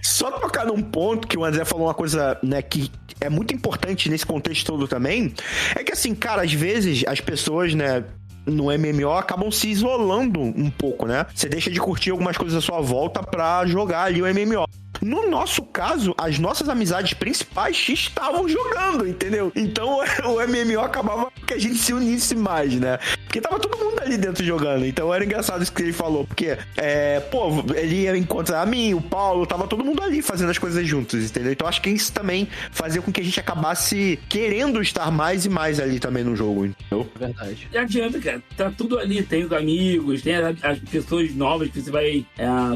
Só tocar num ponto que o André falou uma coisa, né, que é muito importante nesse contexto todo também, é que assim, cara, às vezes as pessoas, né, no MMO acabam se isolando um pouco, né? Você deixa de curtir algumas coisas à sua volta pra jogar ali o MMO. No nosso caso, as nossas amizades principais estavam jogando, entendeu? Então o MMO acabava que a gente se unisse mais, né? Porque tava todo mundo ali dentro jogando. Então era engraçado isso que ele falou. Porque, ele ia encontrar a mim, o Paulo, tava todo mundo ali fazendo as coisas juntos, entendeu? Então acho que isso também fazia com que a gente acabasse querendo estar mais e mais ali também no jogo, entendeu? Verdade. Não adianta, cara. Tá tudo ali. Tem os amigos, tem as pessoas novas que você vai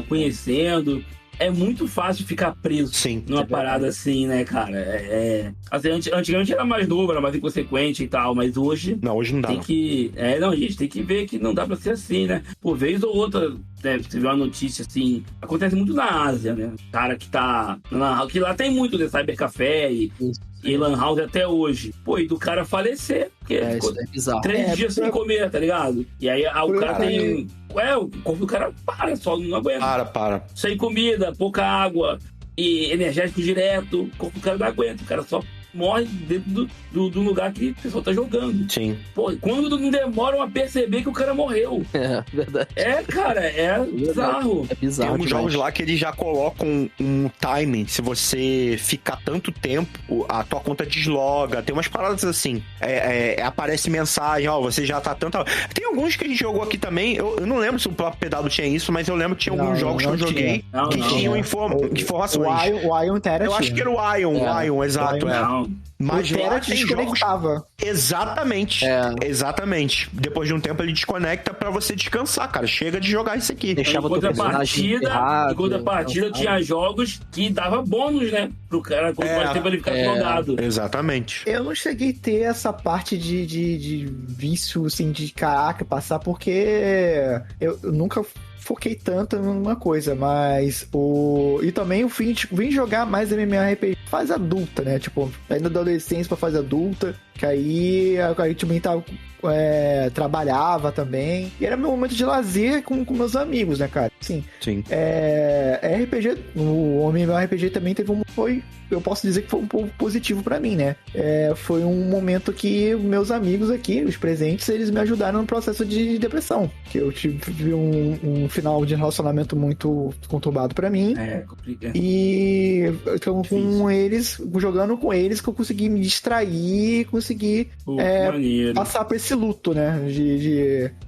conhecendo. É muito fácil ficar preso numa parada assim, né, cara? Assim, antigamente era mais novo, era mais inconsequente e tal, mas hoje... Não, hoje não dá. Tem que... gente, tem que ver que não dá pra ser assim, né? Por vez ou outra, né, você viu uma notícia assim... Acontece muito na Ásia, né? Cara que tá... Que lá tem muito de cybercafé e Lan House até hoje. Pô, e do cara falecer. Porque ficou bizarro. 3 dias sem comer, tá ligado? E aí o cara tem... o corpo do cara só não aguenta. Para. Sem comida, pouca água e energético direto. O corpo do cara não aguenta. O cara só morre dentro do lugar que o pessoal tá jogando. Sim. Pô, quando não demoram a perceber que o cara morreu. Verdade. Cara, bizarro. É bizarro. Tem alguns jogos lá que eles já colocam um timing. Se você ficar tanto tempo, a tua conta desloga. Tem umas paradas assim. Aparece mensagem, você já tá tanto... Tem alguns que a gente jogou aqui também. Eu não lembro se o próprio Pedalo tinha isso, mas eu lembro que tinha alguns jogos que eu joguei que tinham informações. O Ion Terra. Eu acho que era o Ion, exato. Mas o Terra te desconectava. Exatamente. Exatamente. Depois de um tempo ele desconecta pra você descansar, cara. Chega de jogar isso aqui. Deixava o Em contrapartida tinha jogos que dava bônus, né? Pro cara quanto mais tempo ele ficar logado. Exatamente. Eu não cheguei a ter essa parte de vício, assim, de caraca, passar, porque eu nunca foquei tanto numa coisa, mas e também eu vim jogar mais MMORPG fase adulta, né? Tipo, ainda da adolescência pra fase adulta, que aí também tava... trabalhava também. E era meu momento de lazer com meus amigos, né, cara? Sim. RPG, o MMORPG também eu posso dizer que foi um pouco positivo pra mim, né? Foi um momento que meus amigos aqui, os presentes, eles me ajudaram no processo de depressão. Que eu tive um final de relacionamento muito conturbado pra mim. Complicado. E então, jogando com eles, que eu consegui me distrair, consegui passar por esse luto, né?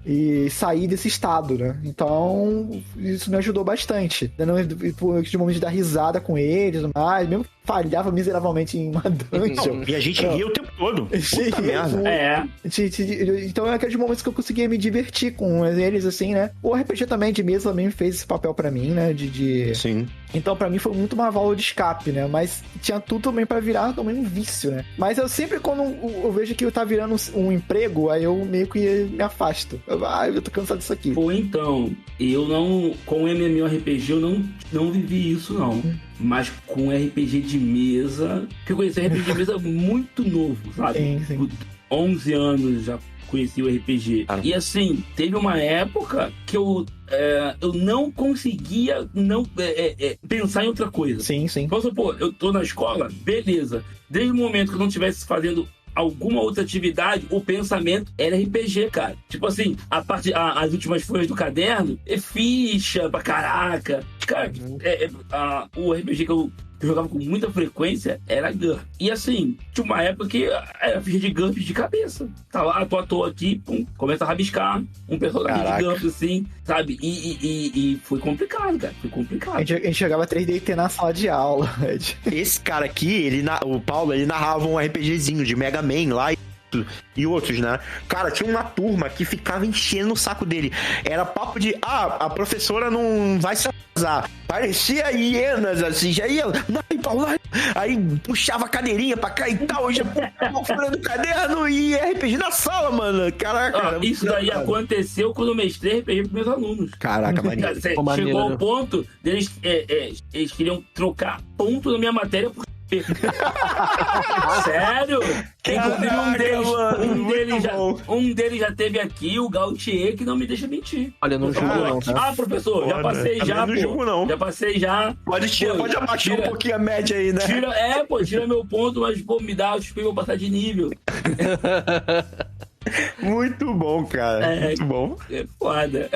E sair desse estado, né? Então, isso me ajudou bastante. De momento de dar risada com eles, mas mesmo falhava miseravelmente em uma dungeon. E a gente ria o tempo todo. Puta merda. Então é aqueles momentos que eu conseguia me divertir com eles, assim, né? O RPG também de mesa também fez esse papel pra mim, né? Sim. Então pra mim foi muito uma válvula de escape, né? Mas tinha tudo também pra virar também um vício, né? Mas eu sempre, quando eu vejo que tá virando um emprego, aí eu meio que me afasto. Eu tô cansado disso aqui. Ou então, com o MMORPG eu não vivi isso, não. Mas com RPG de mesa, que eu conheci RPG de mesa muito novo, sabe? Sim. 11 anos já conheci o RPG. E assim, teve uma época que eu não conseguia pensar em outra coisa. Sim. Vamos supor, eu tô na escola, beleza. Desde o momento que eu não estivesse fazendo alguma outra atividade, o pensamento era RPG, cara. Tipo assim, as últimas folhas do caderno é ficha pra caraca. Cara, o RPG que eu jogava com muita frequência era GURPS. E assim, tinha uma época que era ficha de GURPS de cabeça. Tá lá, tô à toa aqui, pum, começa a rabiscar um personagem de GURPS, assim, sabe? E foi complicado, cara. Foi complicado. A gente jogava 3D na sala de aula. Esse cara aqui, o Paulo, ele narrava um RPGzinho de Mega Man lá e outros, né? Cara, tinha uma turma que ficava enchendo o saco dele. Era papo de, a professora não vai se atrasar. Parecia hienas, assim, já ia, Paulo, aí puxava a cadeirinha pra cá e tal, já folha do caderno e RPG na sala, mano. Caraca. Isso daí aconteceu quando eu mestrei RPG pros meus alunos. Caraca, maneiro. Chegou ao ponto deles, eles queriam trocar ponto na minha matéria por sério? Um deles já teve aqui, o Gautier, que não me deixa mentir. Olha, não julgo não, tá? Professor, já passei já, pô. Não julgo não. Já passei já. Pode abaixar um pouquinho a média aí, né? Tira meu ponto, mas, pô, me dá o XP, vou passar de nível. Muito bom, cara. Muito bom. É foda.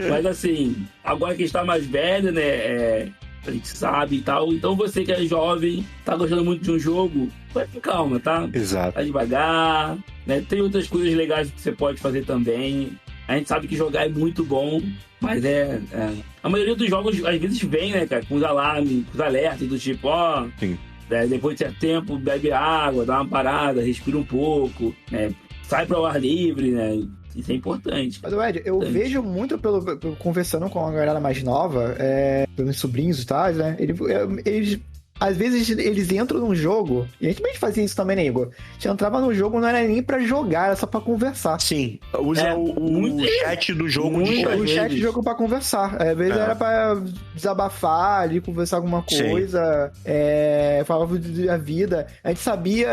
Mas assim, agora que está mais velho, né? A gente sabe e tal. Então você que é jovem, tá gostando muito de um jogo, vai com calma, tá? Exato. Vai devagar, né? Tem outras coisas legais que você pode fazer também. A gente sabe que jogar é muito bom, mas a maioria dos jogos às vezes vem, né, cara, com os alarmes, com os alertas do tipo, Sim. Depois de certo tempo, bebe água, dá uma parada, respira um pouco, né? Sai para o ar livre, né? Isso é importante. Mas, Ed, eu vejo muito conversando com a galera mais nova, pelos sobrinhos e tal, né? Eles às vezes eles entram num jogo, e a gente também fazia isso também, né, Igor? A gente entrava no jogo, não era nem pra jogar, era só pra conversar. Sim, usa o chat do jogo. O chat do jogo pra conversar. Às vezes era pra desabafar ali, conversar alguma coisa, falava da vida. A gente sabia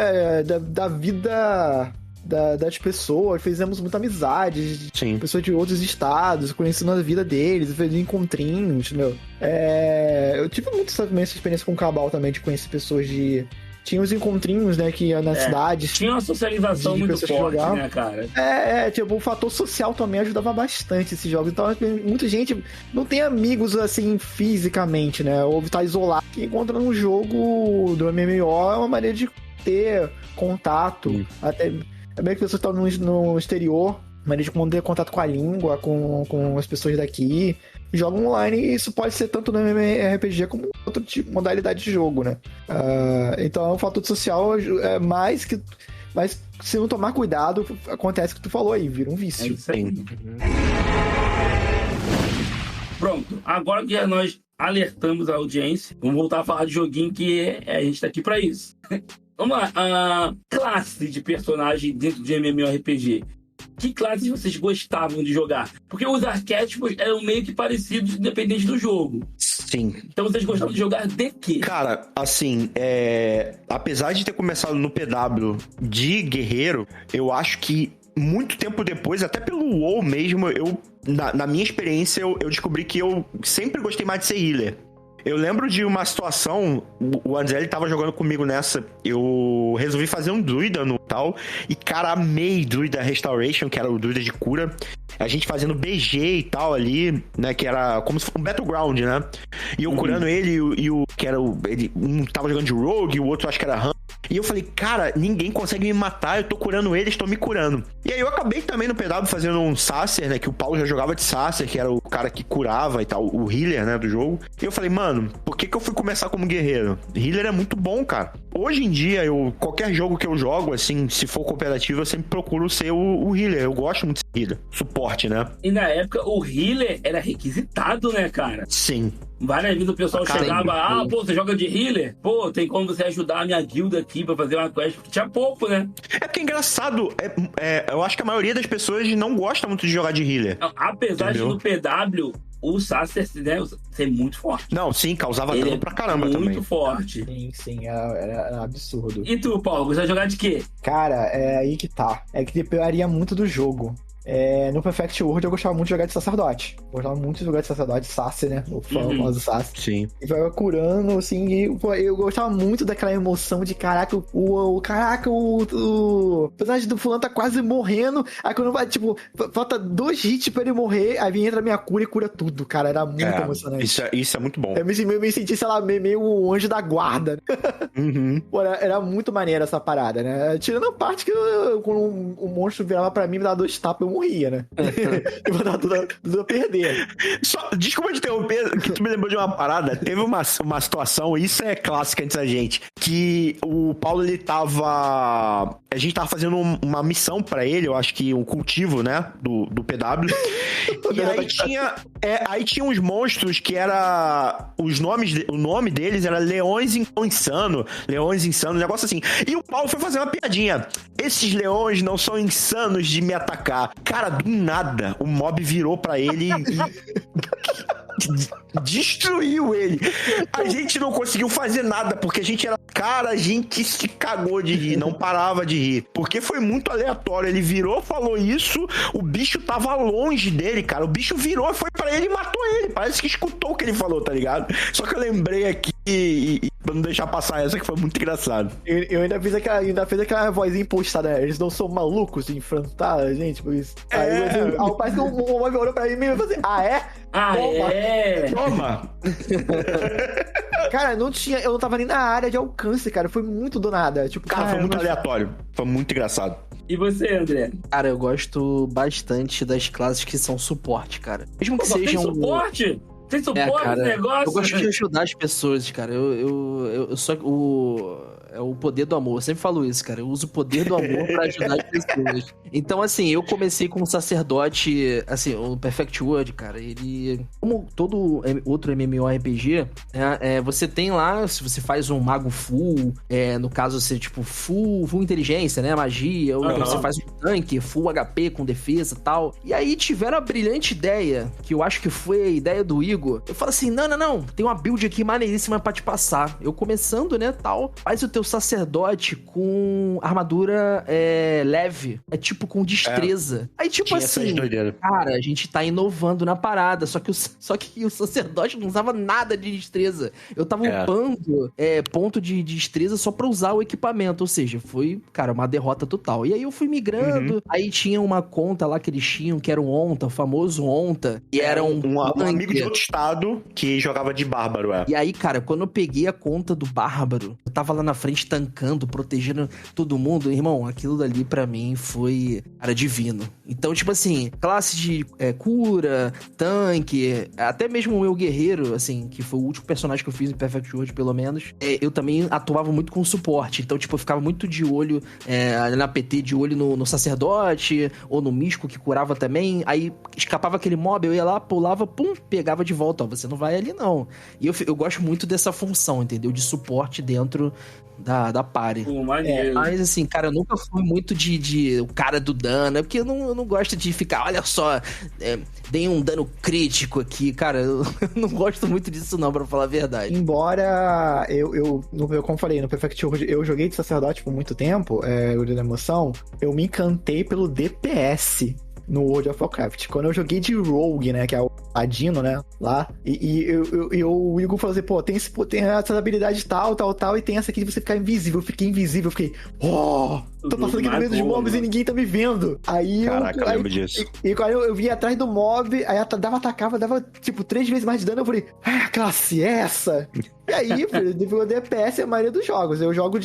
da vida das pessoas, fizemos muita amizade, pessoas de outros estados, conhecendo a vida deles, fazendo encontrinhos, meu. Eu tive muito essa experiência com o Cabal também, de conhecer pessoas de... Tinha os encontrinhos, né, que ia nas cidades. Tinha uma socialização muito forte, né, cara? Tipo, o fator social também ajudava bastante esses jogos. Então, muita gente não tem amigos, assim, fisicamente, né, ou tá isolado. Que encontra no jogo do MMO é uma maneira de ter contato, até... Também que pessoas estão no exterior, maneira de manter contato com a língua, com as pessoas daqui. Jogam online e isso pode ser tanto no MMORPG como outra modalidade de jogo, né? Então, o fator social é mais que... Mas se não tomar cuidado, acontece o que tu falou aí, vira um vício. É isso aí. Pronto, agora que nós alertamos a audiência, vamos voltar a falar de joguinho que a gente tá aqui pra isso. Vamos lá, a classe de personagem dentro de MMORPG. Que classes vocês gostavam de jogar? Porque os arquétipos eram meio que parecidos, independente do jogo. Sim. Então vocês gostavam de jogar de quê? Cara, assim, apesar de ter começado no PW de guerreiro, eu acho que muito tempo depois, até pelo WoW mesmo, na minha experiência, eu descobri que eu sempre gostei mais de ser healer. Eu lembro de uma situação, o Anzelli tava jogando comigo nessa, eu resolvi fazer um druida no tal, e cara, amei druida Restoration, que era o druida de cura, a gente fazendo BG e tal ali, né, que era como se fosse um battleground, né, e eu curando ele e o que era um tava jogando de rogue, o outro acho que era Ram. E eu falei, cara, ninguém consegue me matar, eu tô curando eles, estão me curando. E aí eu acabei também no PW fazendo um Sacer, né, que o Paulo já jogava de Sacer, que era o cara que curava e tal, o healer, né, do jogo. E eu falei, mano, por que eu fui começar como guerreiro? Healer é muito bom, cara. Hoje em dia, qualquer jogo que eu jogo, assim, se for cooperativo, eu sempre procuro ser o healer. Eu gosto muito de ser healer. Suporte, né? E na época, o healer era requisitado, né, cara? Sim. Várias vezes o pessoal chegava, pô, você joga de healer? Pô, tem como você ajudar a minha guilda aqui pra fazer uma quest? Porque tinha pouco, né? É porque é engraçado, eu acho que a maioria das pessoas não gosta muito de jogar de healer. Apesar de no PW, o Sacer, né, ser muito forte. Não, sim, causava Ele dano pra caramba muito também. forte. Sim, era absurdo. E tu, Paulo, você vai jogar de quê? Cara, é aí que tá. É que dependeria muito do jogo. No Perfect World eu gostava muito de jogar de sacerdote. Gostava muito de jogar de sacerdote, Sacer, né? O famoso Sacer. Sim. E vai curando, assim, e, pô, eu gostava muito daquela emoção de caraca, o personagem do fulano tá quase morrendo. Aí quando vai, tipo, falta 2 hits pra ele morrer, aí vem entra a minha cura e cura tudo, cara. Era muito emocionante. Isso é muito bom. Eu me senti, sei lá, meio o anjo da guarda. Uhum. Pô, era muito maneiro essa parada, né? Tirando a parte que quando um monstro virava pra mim, me dava 2 tapas, eu morria, né? Eu vou dar tudo a perder. Desculpa te interromper, que tu me lembrou de uma parada. Teve uma situação, isso é clássica entre a gente, que o Paulo, ele tava... A gente tava fazendo uma missão pra ele, eu acho que um cultivo, né? Do PW. E aí tinha uns monstros que era... O nome deles era Leões Insano, um negócio assim. E o Paulo foi fazer uma piadinha. Esses leões não são insanos de me atacar. Cara, do nada, o mob virou pra ele e destruiu ele. A gente não conseguiu fazer nada, porque a gente se cagou de rir, não parava de rir. Porque foi muito aleatório. Ele virou, falou isso, o bicho tava longe dele, cara. O bicho virou, foi pra ele e matou ele. Parece que escutou o que ele falou, tá ligado? Só que eu lembrei aqui e pra não deixar passar essa, que foi muito engraçado. Eu ainda fiz aquela vozinha impostada, né? Eles não são malucos de enfrentar a gente por isso. Aí parece que o mob olhou pra mim e falou assim, Toma! Cara, eu não tava nem na área de alcance, cara. Foi muito do nada. Tipo, cara, foi muito aleatório. Foi muito engraçado. E você, André? Cara, eu gosto bastante das classes que são suporte, cara. Mesmo que sejam... Tem suporte? Tem suporte cara, no negócio? Eu gosto de ajudar as pessoas, cara. Eu só... É o poder do amor. Eu sempre falo isso, cara. Eu uso o poder do amor pra ajudar as pessoas. Então, assim, eu comecei com um sacerdote, assim, o Perfect World, cara, ele... Como todo outro MMORPG, você tem lá, se você faz um mago full, no caso, você, tipo, full inteligência, né, magia, ou você faz um tanque, full HP com defesa e tal. E aí tiveram a brilhante ideia, que eu acho que foi a ideia do Igor. Eu falo assim, não, tem uma build aqui maneiríssima pra te passar. Eu começando, né, tal, faz o teu sacerdote com armadura leve, tipo com destreza. Aí tipo assim, cara, a gente tá inovando na parada, só que o sacerdote não usava nada de destreza. Eu tava upando ponto de destreza só pra usar o equipamento, ou seja, foi, cara, uma derrota total. E aí eu fui migrando, aí tinha uma conta lá que eles tinham, que era um Onta, o famoso Onta, e era um amigo de outro estado que jogava de bárbaro, E aí, cara, quando eu peguei a conta do bárbaro, eu tava lá na frente tancando, protegendo todo mundo, irmão, aquilo dali pra mim foi, cara, divino. Então, tipo assim, classe de cura, tanque, até mesmo o meu guerreiro, assim, que foi o último personagem que eu fiz em Perfect World, pelo menos, eu também atuava muito com suporte. Então, tipo, eu ficava muito de olho na PT, de olho no sacerdote, ou no místico que curava também. Aí escapava aquele mob, eu ia lá, pulava, pum, pegava de volta. Ó, você não vai ali, não. E eu gosto muito dessa função, entendeu? De suporte dentro da party. Mas assim, cara, eu nunca fui muito de o cara do dano, porque eu não gosto de ficar, olha só, dei um dano crítico aqui, cara, eu não gosto muito disso não, pra falar a verdade. Embora como falei, no Perfect World eu joguei de sacerdote por muito tempo, o da emoção, eu me encantei pelo DPS no World of Warcraft. Quando eu joguei de Rogue, né, que é o Ladino, né, lá, e o Igor falou assim, pô, tem essa habilidade tal, e tem essa aqui de você ficar invisível. Eu fiquei invisível, eu fiquei, tô passando aqui no meio dos mobs e ninguém tá me vendo. Aí caraca, eu lembro disso. E quando eu vinha atrás do mob, aí atacava, dava tipo 3 vezes mais de dano, eu falei, classe essa? E aí, filho, o DPS é a maioria dos jogos. Eu jogo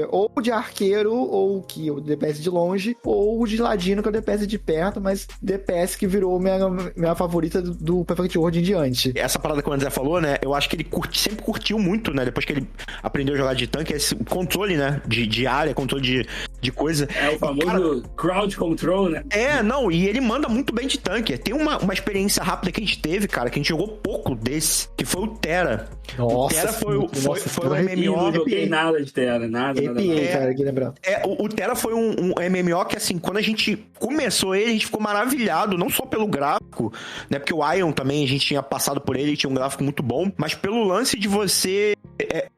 ou de arqueiro, ou o DPS de longe, ou de ladino, que é o DPS de perto, mas DPS que virou minha favorita do Perfect World em diante. Essa parada que o André falou, né, eu acho que ele sempre curtiu muito, né, depois que ele aprendeu a jogar de tanque, esse controle, né, de área, controle de coisa. É o famoso crowd control, né? Não, e ele manda muito bem de tanque. Tem uma experiência rápida que a gente teve, cara, que a gente jogou pouco desse, que foi o Terra. Nossa, o Terra foi um MMO. Não joguei nada de Terra, nada. Cara, que lembrar. O Terra foi um MMO que, assim, quando a gente começou ele, a gente ficou maravilhado, não só pelo gráfico, né, porque o Ion também, a gente tinha passado por ele, tinha um gráfico muito bom, mas pelo lance de você...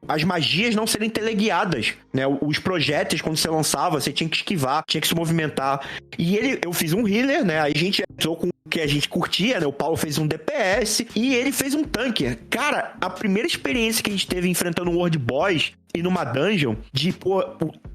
as magias não serem teleguiadas, né? Os projéteis, quando você lançava, você tinha que esquivar, tinha que se movimentar. E eu fiz um healer, né? Aí a gente entrou com o que a gente curtia, né? O Paulo fez um DPS e ele fez um tanker. Cara, a primeira experiência que a gente teve enfrentando um World Boss e numa dungeon, de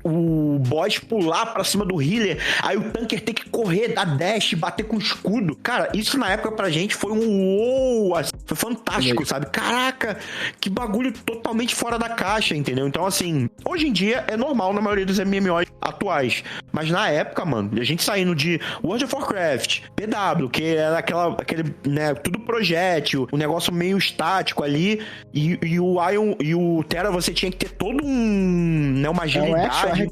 o boss pular pra cima do healer, aí o tanker ter que correr, dar dash, bater com o escudo. Cara, isso na época pra gente foi um uou, assim, foi fantástico, sabe? Caraca, que bagulho totalmente fora da caixa, entendeu? Então, assim, hoje em dia é normal na maioria dos MMOs atuais, mas na época, mano, a gente saindo de World of Warcraft, PW, que era aquele, né, tudo projétil, um negócio meio estático ali, e o Ion e o Terra você tinha que ter todo uma agilidade,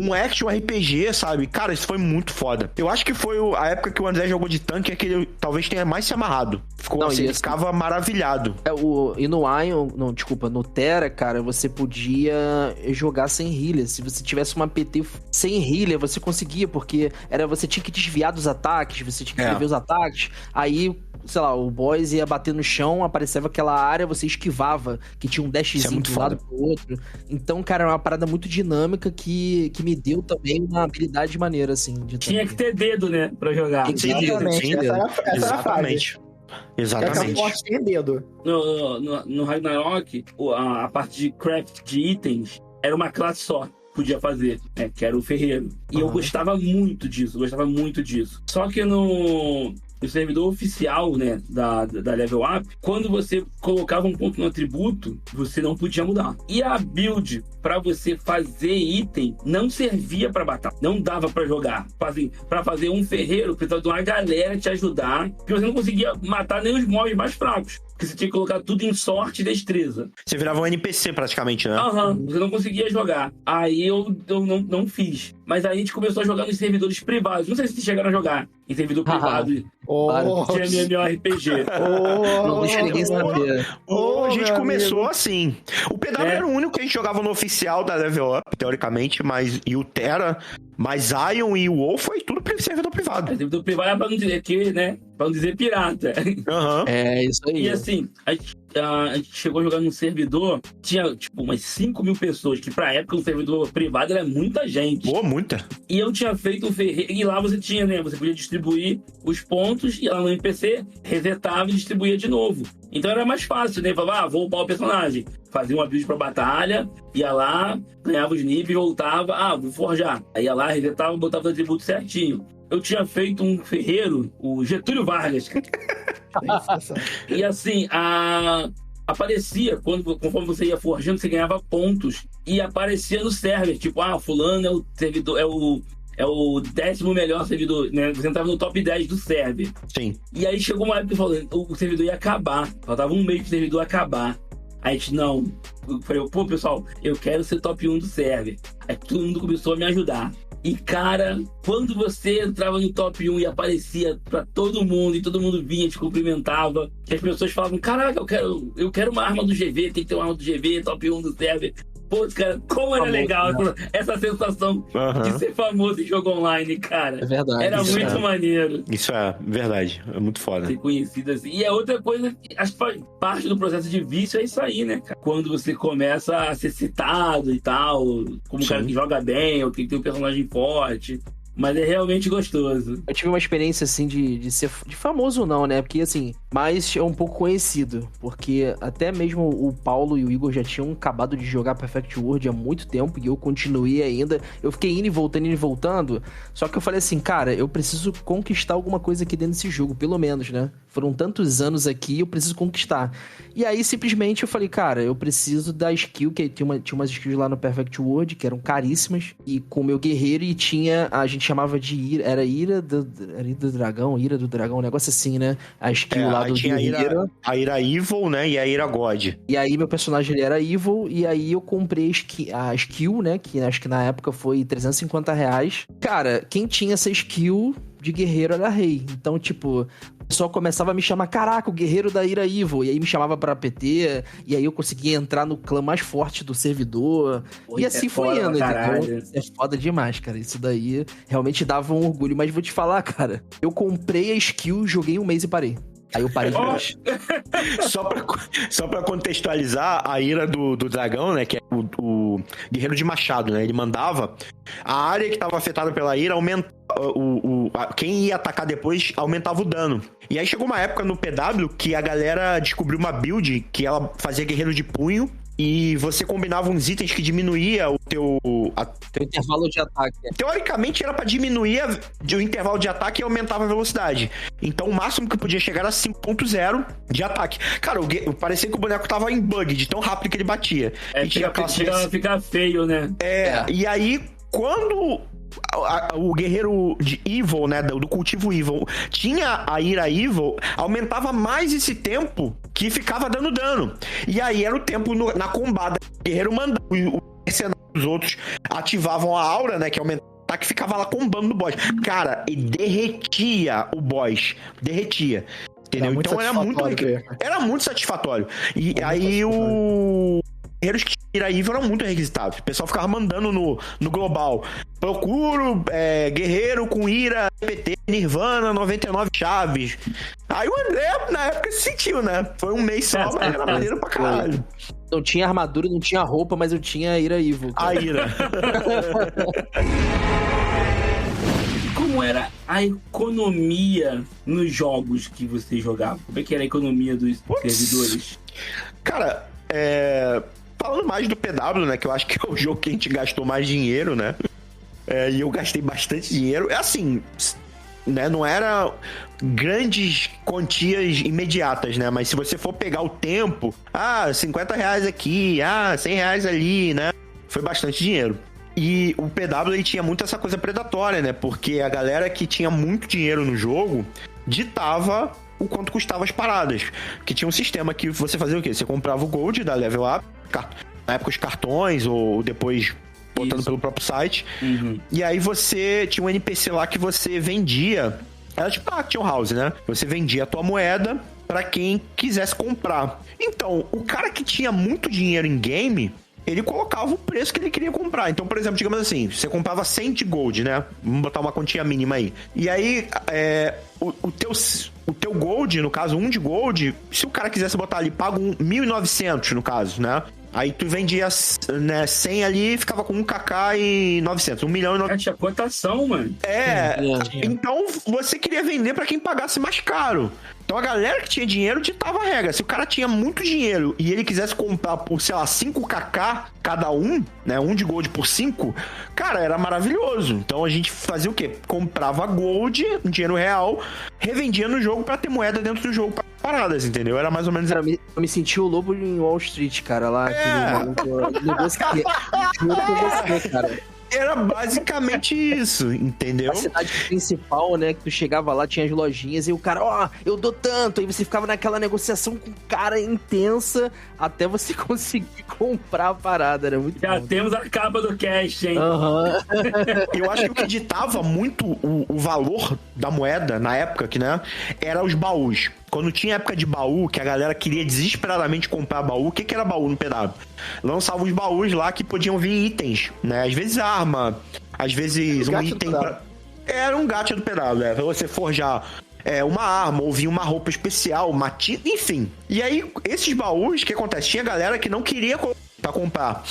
um action RPG, sabe? Cara, isso foi muito foda. Eu acho que foi a época que o André jogou de tanque, que ele talvez tenha mais se amarrado. Ficou assim, ele ficava maravilhado. E no Ion, no Terra, cara, você podia jogar sem healer. Se você tivesse uma PT sem healer, você conseguia, porque você tinha que desviar dos ataques, você tinha que prever os ataques, aí... sei lá, o boss ia bater no chão, apareceva aquela área, você esquivava, que tinha um dashzinho de um lado pro outro. Então, cara, é uma parada muito dinâmica que me deu também uma habilidade maneira, assim. Tinha que ter dedo, né, pra jogar. Tinha que ter dedo. Essa era a fase. Exatamente. Tinha dedo. No Ragnarok, a parte de craft de itens era uma classe só. Podia fazer, né, que era o ferreiro. E eu gostava muito disso, Só que no servidor oficial, né, da Level Up, quando você colocava um ponto no atributo, você não podia mudar. E a build pra você fazer item não servia pra batalha, não dava pra jogar. Pra fazer um ferreiro, precisava de uma galera te ajudar, porque você não conseguia matar nem os mobs mais fracos. Porque você tinha que colocar tudo em sorte e destreza. Você virava um NPC praticamente, né? Você não conseguia jogar. Aí eu não fiz. Mas aí a gente começou a jogar nos servidores privados. Não sei se vocês chegaram a jogar em servidor privado de MMORPG. Não deixa ninguém saber. A gente começou assim. O PW era o único que a gente jogava no oficial da Level Up, teoricamente, e o Terra, mas Ion e o WoW foi tudo servidor privado. Servidor privado é pra não dizer que, né? Pra não dizer pirata. É isso aí. E assim, a gente chegou a jogar num servidor, tinha tipo umas 5.000 pessoas, que pra época um servidor privado era muita gente. Pô, muita. E eu tinha feito um ferreiro, e lá você tinha, né? Você podia distribuir os pontos, e lá no NPC, resetava e distribuía de novo. Então era mais fácil, né? Falava, vou upar o personagem. Fazia uma build pra batalha, ia lá, ganhava os níveis, voltava, vou forjar. Aí ia lá, resetava, botava o atributo certinho. Eu tinha feito um ferreiro, o Getúlio Vargas. E assim, aparecia, conforme você ia forjando, você ganhava pontos. E aparecia no server, tipo, fulano é o servidor, é o 10º melhor servidor, né? Você entrava no top 10 do server. Sim. E aí chegou uma época que o servidor ia acabar. Faltava um mês pro servidor acabar. Aí a gente, não. Eu falei, pessoal, eu quero ser top 1 do server. Aí todo mundo começou a me ajudar. E, cara, quando você entrava no top 1 e aparecia pra todo mundo, e todo mundo vinha, te cumprimentava, que as pessoas falavam, caraca, eu quero uma arma do GV, tem que ter uma arma do GV, top 1 do server. Pô, cara, como era legal essa sensação de ser famoso em jogo online, cara. É verdade. Era muito maneiro. Isso é verdade, é muito foda. Ser conhecido assim. E é outra coisa, acho que parte do processo de vício é isso aí, né, cara? Quando você começa a ser citado e tal, como um cara que joga bem, ou que tem um personagem forte. Mas é realmente gostoso. Eu tive uma experiência, assim, de ser de famoso não, né? Porque, assim, mas é um pouco conhecido. Porque até mesmo o Paulo e o Igor já tinham acabado de jogar Perfect World há muito tempo. E eu continuei ainda. Eu fiquei indo e voltando. Só que eu falei assim, cara, eu preciso conquistar alguma coisa aqui dentro desse jogo, pelo menos, né? Foram tantos anos aqui, eu preciso conquistar. E aí, simplesmente, eu falei, cara, eu preciso da skill, que tinha umas skills lá no Perfect World, que eram caríssimas. E com o meu guerreiro, e a gente chamava de ira, era ira do dragão, um negócio assim, né? A skill lá do guerreiro. A ira Evil, né? E a ira God. E aí, meu personagem, ele era Evil, e aí eu comprei a skill, né? Que acho que na época foi R$350. Cara, quem tinha essa skill de guerreiro era rei. Então, tipo, o pessoal começava a me chamar, caraca, o guerreiro da Ira Evil. E aí me chamava pra PT, e aí eu conseguia entrar no clã mais forte do servidor. E assim foi indo, entendeu? É foda demais, cara. Isso daí realmente dava um orgulho. Mas vou te falar, cara, eu comprei a skill, joguei um mês e parei. Aí eu parei de ver. Só pra contextualizar, a ira do dragão, né, que é o guerreiro de machado, né, ele mandava a área que estava afetada pela ira aumentar, quem ia atacar depois aumentava o dano. E aí chegou uma época no PW que a galera descobriu uma build que ela fazia guerreiro de punho e você combinava uns itens que diminuía o teu intervalo de ataque. Teoricamente era pra diminuir o intervalo de ataque e aumentava a velocidade. Então o máximo que podia chegar era 5.0 de ataque. Cara, parecia que o boneco tava em bug de tão rápido que ele batia. E chega a ficar feio, né? E aí quando o guerreiro de Evil, né, do cultivo Evil, tinha a ira Evil, aumentava mais esse tempo que ficava dando dano. E aí era o tempo na combada. O guerreiro mandava, os outros ativavam a aura, né, que aumentava o ataque, ficava lá combando no boss. Cara, e derretia o boss. Derretia. Entendeu? Então era muito satisfatório. E aí os guerreiros que ira Evil eram muito requisitados. O pessoal ficava mandando no global. Procuro guerreiro com ira PT Nirvana 99 chaves. Aí o André, na época, se sentiu, né? Foi um mês só, mas era maneiro pra caralho. Não tinha armadura, não tinha roupa, mas eu tinha a ira Evil. A ira. Como era a economia nos jogos que você jogava? Como é que era a economia dos servidores? Cara, falando mais do PW, né? Que eu acho que é o jogo que a gente gastou mais dinheiro, né? E eu gastei bastante dinheiro. É assim, né? Não era grandes quantias imediatas, né? Mas se você for pegar o tempo, R$50 aqui, R$100 ali, né? Foi bastante dinheiro. E o PW ele tinha muito essa coisa predatória, né? Porque a galera que tinha muito dinheiro no jogo ditava o quanto custava as paradas. Porque tinha um sistema que você fazia o quê? Você comprava o Gold da Level Up, na época os cartões, ou depois botando pelo próprio site. Uhum. E aí você tinha um NPC lá que você vendia. Era tipo Action House, né? Você vendia a tua moeda pra quem quisesse comprar. Então, o cara que tinha muito dinheiro em game, ele colocava o preço que ele queria comprar. Então, por exemplo, digamos assim, você comprava 100 de Gold, né? Vamos botar uma quantia mínima aí. E aí, o teu Gold, no caso, 1 de Gold, se o cara quisesse botar ali, paga 1.900, no caso, né? Aí tu vendia, né, 100 ali, ficava com 1kk e 900, 1.900.000. Tinha cotação, mano. Então você queria vender pra quem pagasse mais caro. Então a galera que tinha dinheiro ditava a regra. Se o cara tinha muito dinheiro e ele quisesse comprar por, sei lá, 5kk cada um, né, 1 de Gold por 5, cara, era maravilhoso. Então a gente fazia o quê? Comprava Gold, dinheiro real, revendia no jogo pra ter moeda dentro do jogo pra paradas, entendeu? Era mais ou menos... Eu me senti o lobo em Wall Street, cara, lá. Aquele negócio que... Juro pra você, cara. Era basicamente isso, entendeu? A cidade principal, né, que tu chegava lá, tinha as lojinhas e o cara, eu dou tanto. Aí você ficava naquela negociação com o cara intensa até você conseguir comprar a parada. Era muito Já bom. temos a capa do cash, hein? Eu acho que o que ditava muito o valor da moeda na época, né, era os baús. Quando tinha época de baú, que a galera queria desesperadamente comprar baú, o que era baú no PW? Lançavam os baús lá que podiam vir itens, né? Às vezes arma, às vezes um item... Era um gacha do PW, né? Pra você forjar uma arma, ou vir uma roupa especial, uma tinta, enfim. E aí, esses baús, o que acontece? Tinha galera que não queria pra comprar.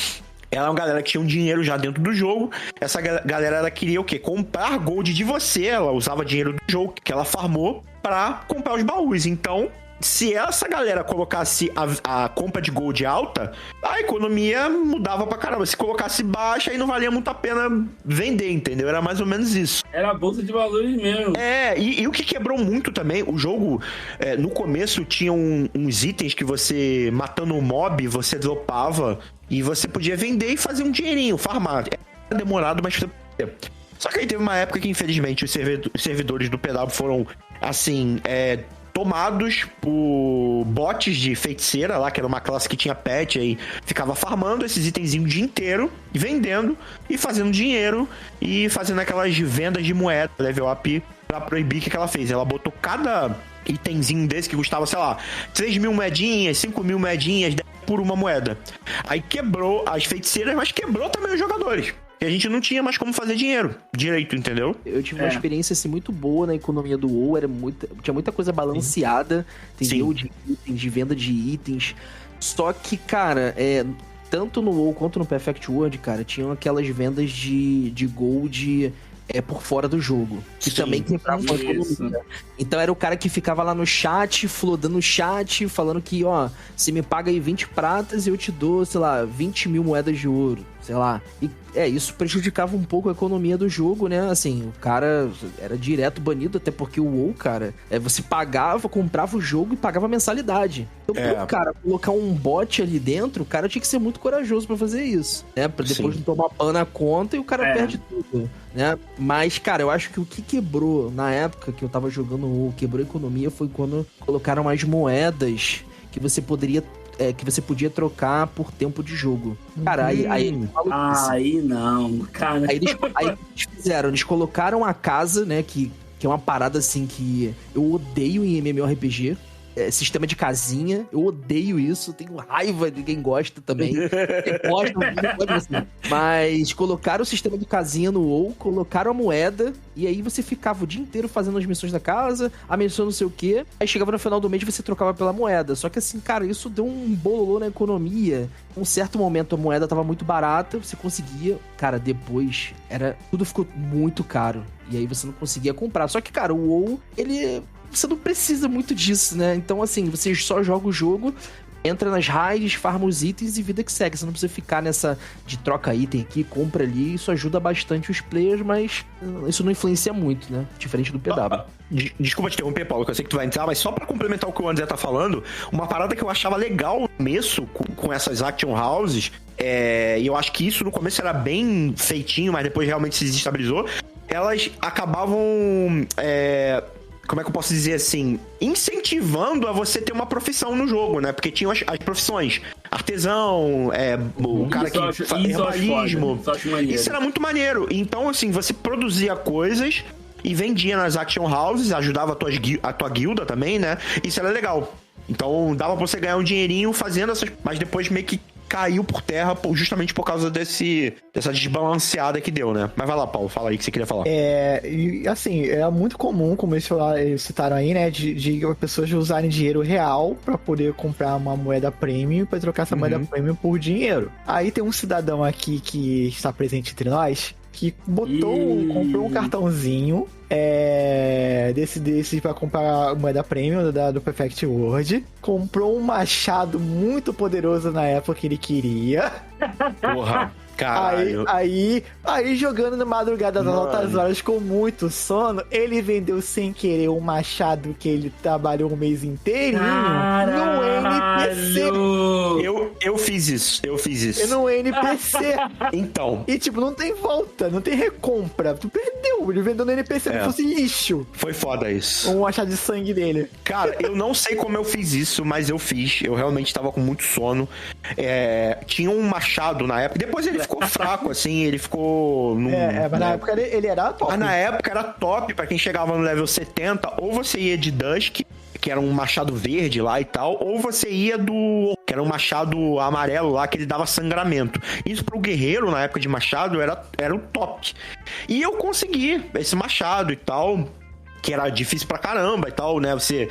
Ela é uma galera que tinha um dinheiro já dentro do jogo. Essa galera ela queria o quê? Comprar gold de você. Ela usava dinheiro do jogo que ela farmou pra comprar os baús. Então, se essa galera colocasse a compra de gold alta, a economia mudava pra caramba. Se colocasse baixa, aí não valia muito a pena vender, entendeu? Era mais ou menos isso. Era a bolsa de valores mesmo. E o que quebrou muito também, o jogo, no começo tinha uns itens que você, matando um mob, você dropava e você podia vender e fazer um dinheirinho, farmar. Era demorado, mas... Só que aí teve uma época que, infelizmente, os servidores do PW foram, assim, tomados por bots de feiticeira lá, que era uma classe que tinha pet, aí ficava farmando esses itenzinhos o dia inteiro, vendendo e fazendo dinheiro e fazendo aquelas vendas de moeda, level up, pra proibir. O que ela fez? Ela botou cada itemzinho desse que custava, sei lá, 3.000 moedinhas, 5.000 moedinhas por uma moeda. Aí quebrou as feiticeiras, mas quebrou também os jogadores. E a gente não tinha mais como fazer dinheiro direito, entendeu? Eu tive uma experiência assim, muito boa na economia do WoW, tinha muita coisa balanceada, entendeu? De itens, de venda de itens. Só que, cara, tanto no WoW quanto no Perfect World, cara, tinham aquelas vendas de gold por fora do jogo, que também quebravam a economia. Então era o cara que ficava lá no chat, flodando o chat, falando que, ó, você me paga aí 20 pratas e eu te dou, sei lá, 20 mil moedas de ouro, sei lá. E isso prejudicava um pouco a economia do jogo, né? Assim, o cara era direto banido, até porque o WoW, cara, você pagava, comprava o jogo e pagava mensalidade. Então, pro cara colocar um bot ali dentro, o cara tinha que ser muito corajoso pra fazer isso, né? Pra depois não tomar ban na conta e o cara perde tudo, né? Mas, cara, eu acho que o que quebrou na época que eu tava jogando o WoW, quebrou a economia, foi quando colocaram as moedas que você podia trocar por tempo de jogo. Cara, aí não, cara. Aí eles colocaram a casa, né, que é uma parada assim que eu odeio em MMORPG. Sistema de casinha, eu odeio isso, tenho raiva de quem gosta também. Quem gosta, não pode assim. Mas colocaram o sistema de casinha no WoW, colocaram a moeda, e aí você ficava o dia inteiro fazendo as missões da casa, a missão não sei o quê, aí chegava no final do mês e você trocava pela moeda. Só que assim, cara, isso deu um bololô na economia. Em um certo momento a moeda tava muito barata, você conseguia, cara, depois tudo ficou muito caro, e aí você não conseguia comprar. Só que, cara, o WoW, você não precisa muito disso, né? Então, assim, você só joga o jogo, entra nas raids, farma os itens e vida que segue. Você não precisa ficar nessa de troca item aqui, compra ali. Isso ajuda bastante os players, mas isso não influencia muito, né? Diferente do PW. Desculpa te interromper, Paulo, que eu sei que tu vai entrar, mas só pra complementar o que o André tá falando, uma parada que eu achava legal no começo com essas Action Houses, e eu acho que isso no começo era bem feitinho, mas depois realmente se desestabilizou, elas acabavam... como é que eu posso dizer assim? Incentivando a você ter uma profissão no jogo, né? Porque tinham as profissões. Artesão, o cara que faz herbalismo. Isso era muito maneiro. Então, assim, você produzia coisas e vendia nas Action Houses, ajudava a tua guilda também, né? Isso era legal. Então, dava pra você ganhar um dinheirinho fazendo essas... Mas depois meio que caiu por terra justamente por causa dessa desbalanceada que deu, né? Mas vai lá, Paulo, fala aí o que você queria falar. E assim, é muito comum, como eles citaram aí, né, de pessoas usarem dinheiro real pra poder comprar uma moeda premium, pra trocar essa moeda premium por dinheiro. Aí tem um cidadão aqui que está presente entre nós, que comprou um cartãozinho desse pra comprar a moeda premium do Perfect World, comprou um machado muito poderoso na época que ele queria. Porra, caralho. Aí jogando na madrugada das altas horas com muito sono, ele vendeu sem querer um machado que ele trabalhou um mês inteirinho no NPC. Eu fiz isso. No NPC. Então. E tipo, não tem volta, não tem recompra. Tu perdeu, ele vendeu no NPC como se fosse lixo. Foi foda isso. Um machado de sangue dele. Cara, eu não sei como eu fiz isso, mas eu fiz. Eu realmente tava com muito sono. Tinha um machado na época. Depois ele ficou fraco, assim. Ele ficou... mas na época ele era top. Mas na época era top. Pra quem chegava no level 70, ou você ia de Dusk, que era um machado verde lá e tal, ou você ia que era um machado amarelo lá, que ele dava sangramento. Isso pro guerreiro, na época de machado, era o top. E eu consegui esse machado e tal, que era difícil pra caramba e tal, né? Você...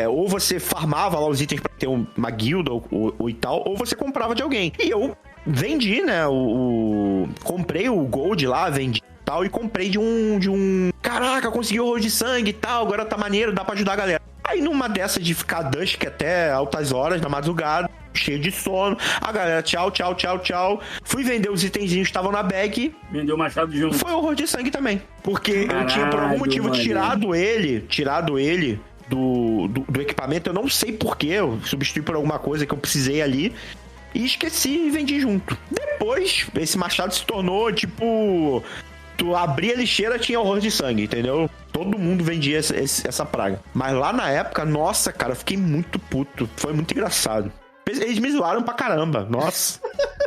ou você farmava lá os itens pra ter uma guilda ou e tal, ou você comprava de alguém. E eu vendi, né? Comprei o gold lá, vendi tal, e comprei de um... Caraca, consegui o rosto de sangue e tal, agora tá maneiro, dá pra ajudar a galera. Aí numa dessa de ficar Dusk até altas horas da madrugada, cheio de sono, a galera tchau. Fui vender os itenzinhos que estavam na bag. Vendeu o machado junto. Foi o rosto de sangue também. Porque eu tinha por algum motivo tirado ele do equipamento, eu não sei porquê, eu substituí por alguma coisa que eu precisei ali. E esqueci e vendi junto. Depois, esse machado se tornou, tipo... Tu abria a lixeira, tinha horror de sangue, entendeu? Todo mundo vendia essa praga. Mas lá na época, nossa, cara, eu fiquei muito puto. Foi muito engraçado. Eles me zoaram pra caramba, nossa.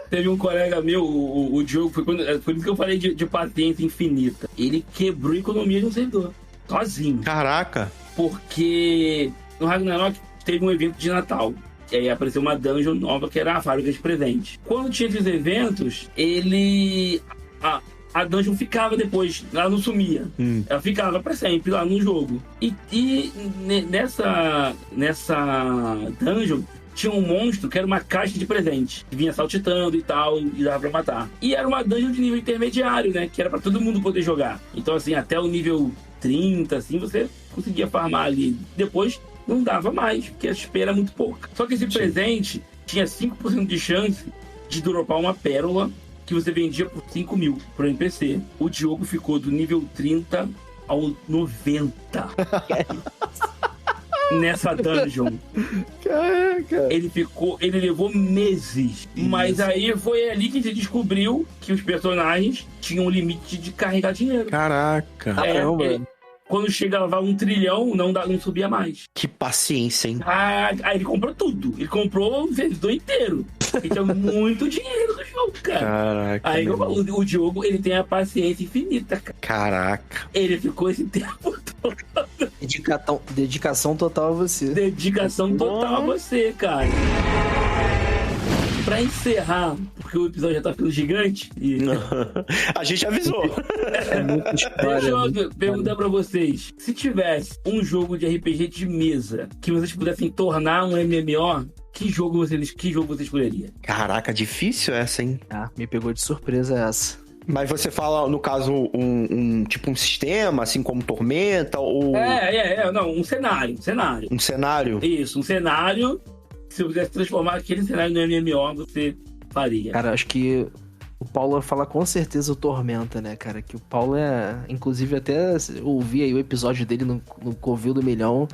Teve um colega meu, o Diogo, foi isso que eu falei de paciência infinita. Ele quebrou a economia de um servidor. Sozinho. Caraca. Porque no Ragnarok teve um evento de Natal. E aí apareceu uma dungeon nova que era a fábrica de presentes. Quando tinha esses eventos, ele a dungeon ficava depois, ela não sumia. Ela ficava pra sempre lá no jogo. E nessa dungeon tinha um monstro que era uma caixa de presente, que vinha saltitando e tal, e dava pra matar. E era uma dungeon de nível intermediário, né? Que era pra todo mundo poder jogar. Então, assim, até o nível 30, assim, você conseguia farmar ali. Depois, não dava mais, porque a XP era muito pouca. Só que esse presente tinha 5% de chance de dropar uma pérola que você vendia por 5 mil pro NPC. O Diogo ficou do nível 30 ao 90. Nessa dungeon. Caraca. Ele levou meses. Mas aí foi ali que a gente descobriu que os personagens tinham um limite de carregar dinheiro. Caraca. Quando chegava 1 trilhão, não subia mais. Que paciência, hein? Aí ele comprou tudo. Ele comprou o servidor inteiro. Ele tinha muito dinheiro no jogo, cara. Caraca. Aí o Diogo, ele tem a paciência infinita, cara. Caraca. Ele ficou esse tempo todo. Dedicação total a você. Dedicação total a você, cara. Pra encerrar, porque o episódio já tá ficando gigante. A gente avisou. É muita história. Deixa eu perguntar pra vocês. Se tivesse um jogo de RPG de mesa que vocês pudessem tornar um MMO, que jogo você escolheria? Caraca, difícil essa, hein? Me pegou de surpresa essa. Mas você fala, no caso, tipo um sistema, assim como Tormenta, ou... Não, um cenário. Um cenário? Isso, um cenário. Se eu pudesse transformar aquele cenário no MMO, você faria. Cara, acho que o Paulo vai falar com certeza o Tormenta, né, cara? Que o Paulo inclusive, até ouvi aí o episódio dele no Covil do Milhão.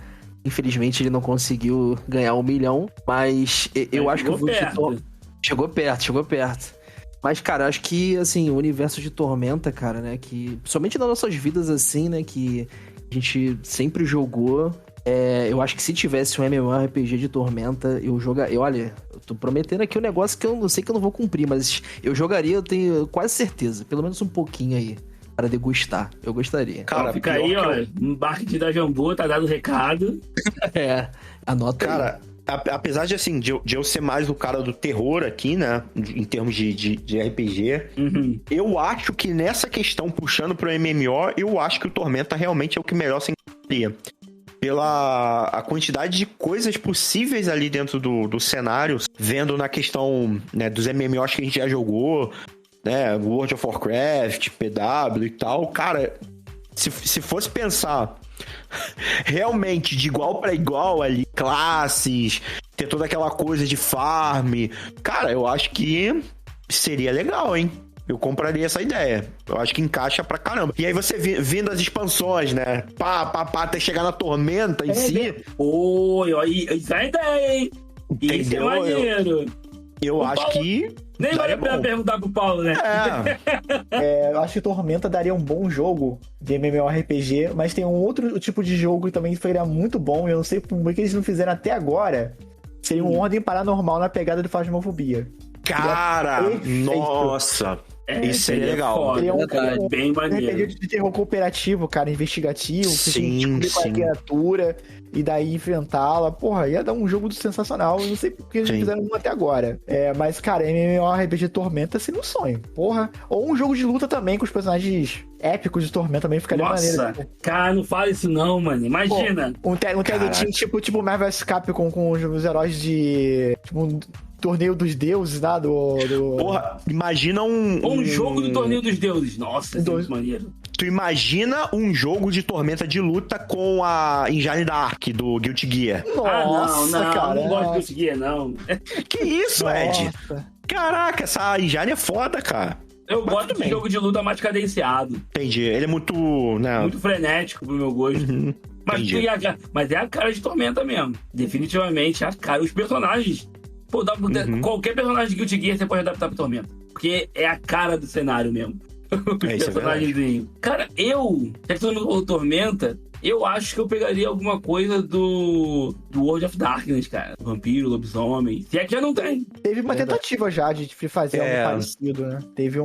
Infelizmente, ele não conseguiu ganhar 1 milhão. Mas eu acho que eu vou te... Chegou perto. Mas, cara, acho que, assim, o universo de Tormenta, cara, né? Que, somente nas nossas vidas, assim, né? Que a gente sempre jogou... eu acho que se tivesse um MMORPG de Tormenta, eu jogaria... Olha, eu tô prometendo aqui um negócio que eu não sei que eu não vou cumprir, mas eu jogaria, eu tenho quase certeza. Pelo menos um pouquinho aí, para degustar. Eu gostaria. Cara, fica aí, ó, embarque da Jambu, tá dado o recado. Anota cara, aí. Apesar de, assim, de eu ser mais o cara do terror aqui, né, em termos de RPG, eu acho que nessa questão, puxando pro MMO, eu acho que o Tormenta realmente é o que melhor se encaixaria. Pela a quantidade de coisas possíveis ali dentro do cenário, vendo na questão, né, dos MMOs que a gente já jogou, né, World of Warcraft, PW e tal, cara, se fosse pensar realmente de igual para igual ali, classes, ter toda aquela coisa de farm, cara, eu acho que seria legal, hein? Eu compraria essa ideia. Eu acho que encaixa pra caramba. E aí você vindo as expansões, né? Até chegar na Tormenta em si. Isso é ideia, hein? Entendeu? Isso é maneiro. Eu acho Paulo, que... Nem vale a pena perguntar pro Paulo, né? Eu acho que Tormenta daria um bom jogo de MMORPG, mas tem um outro tipo de jogo que também seria muito bom, e eu não sei por que eles não fizeram até agora. Seria um Ordem Paranormal na pegada do Phasmophobia. Cara, nossa... Isso seria legal. Seria um bem maneiro. RPG de terror cooperativo, cara, investigativo. Você tem que descobrir qual é a criatura e daí enfrentá-la. Porra, ia dar um jogo sensacional. Eu não sei porque eles fizeram um até agora. Mas, cara, MMORPG Tormenta seria um sonho. Porra. Ou um jogo de luta também com os personagens épicos de Tormenta também ficaria maneiro. Nossa, cara, não fala isso não, mano. Imagina. Pô, um tag team tipo Marvel vs Capcom com os heróis de... Tipo, Torneio dos Deuses, né? Porra, imagina um jogo do Torneio dos Deuses. Nossa, isso é muito maneiro. Tu imagina um jogo de Tormenta de luta com a Engine Dark do Guilty Gear. Nossa, cara. Não gosto de Guilty Gear, não. Que isso, Ed? Caraca, essa Engine é foda, cara. Eu gosto de jogo de luta mais cadenciado. Entendi. Ele é muito... né? Muito frenético pro meu gosto. Mas é a cara de Tormenta mesmo. Definitivamente a cara. Os personagens... Pô, qualquer personagem de Guilty Gear você pode adaptar pro Tormenta. Porque é a cara do cenário mesmo. Os personagens. Cara, já que todo mundo falou Tormenta, eu acho que eu pegaria alguma coisa do World of Darkness, cara. Vampiro, lobisomem. Se é que já não tem. Teve uma tentativa já de fazer algo parecido, né? Teve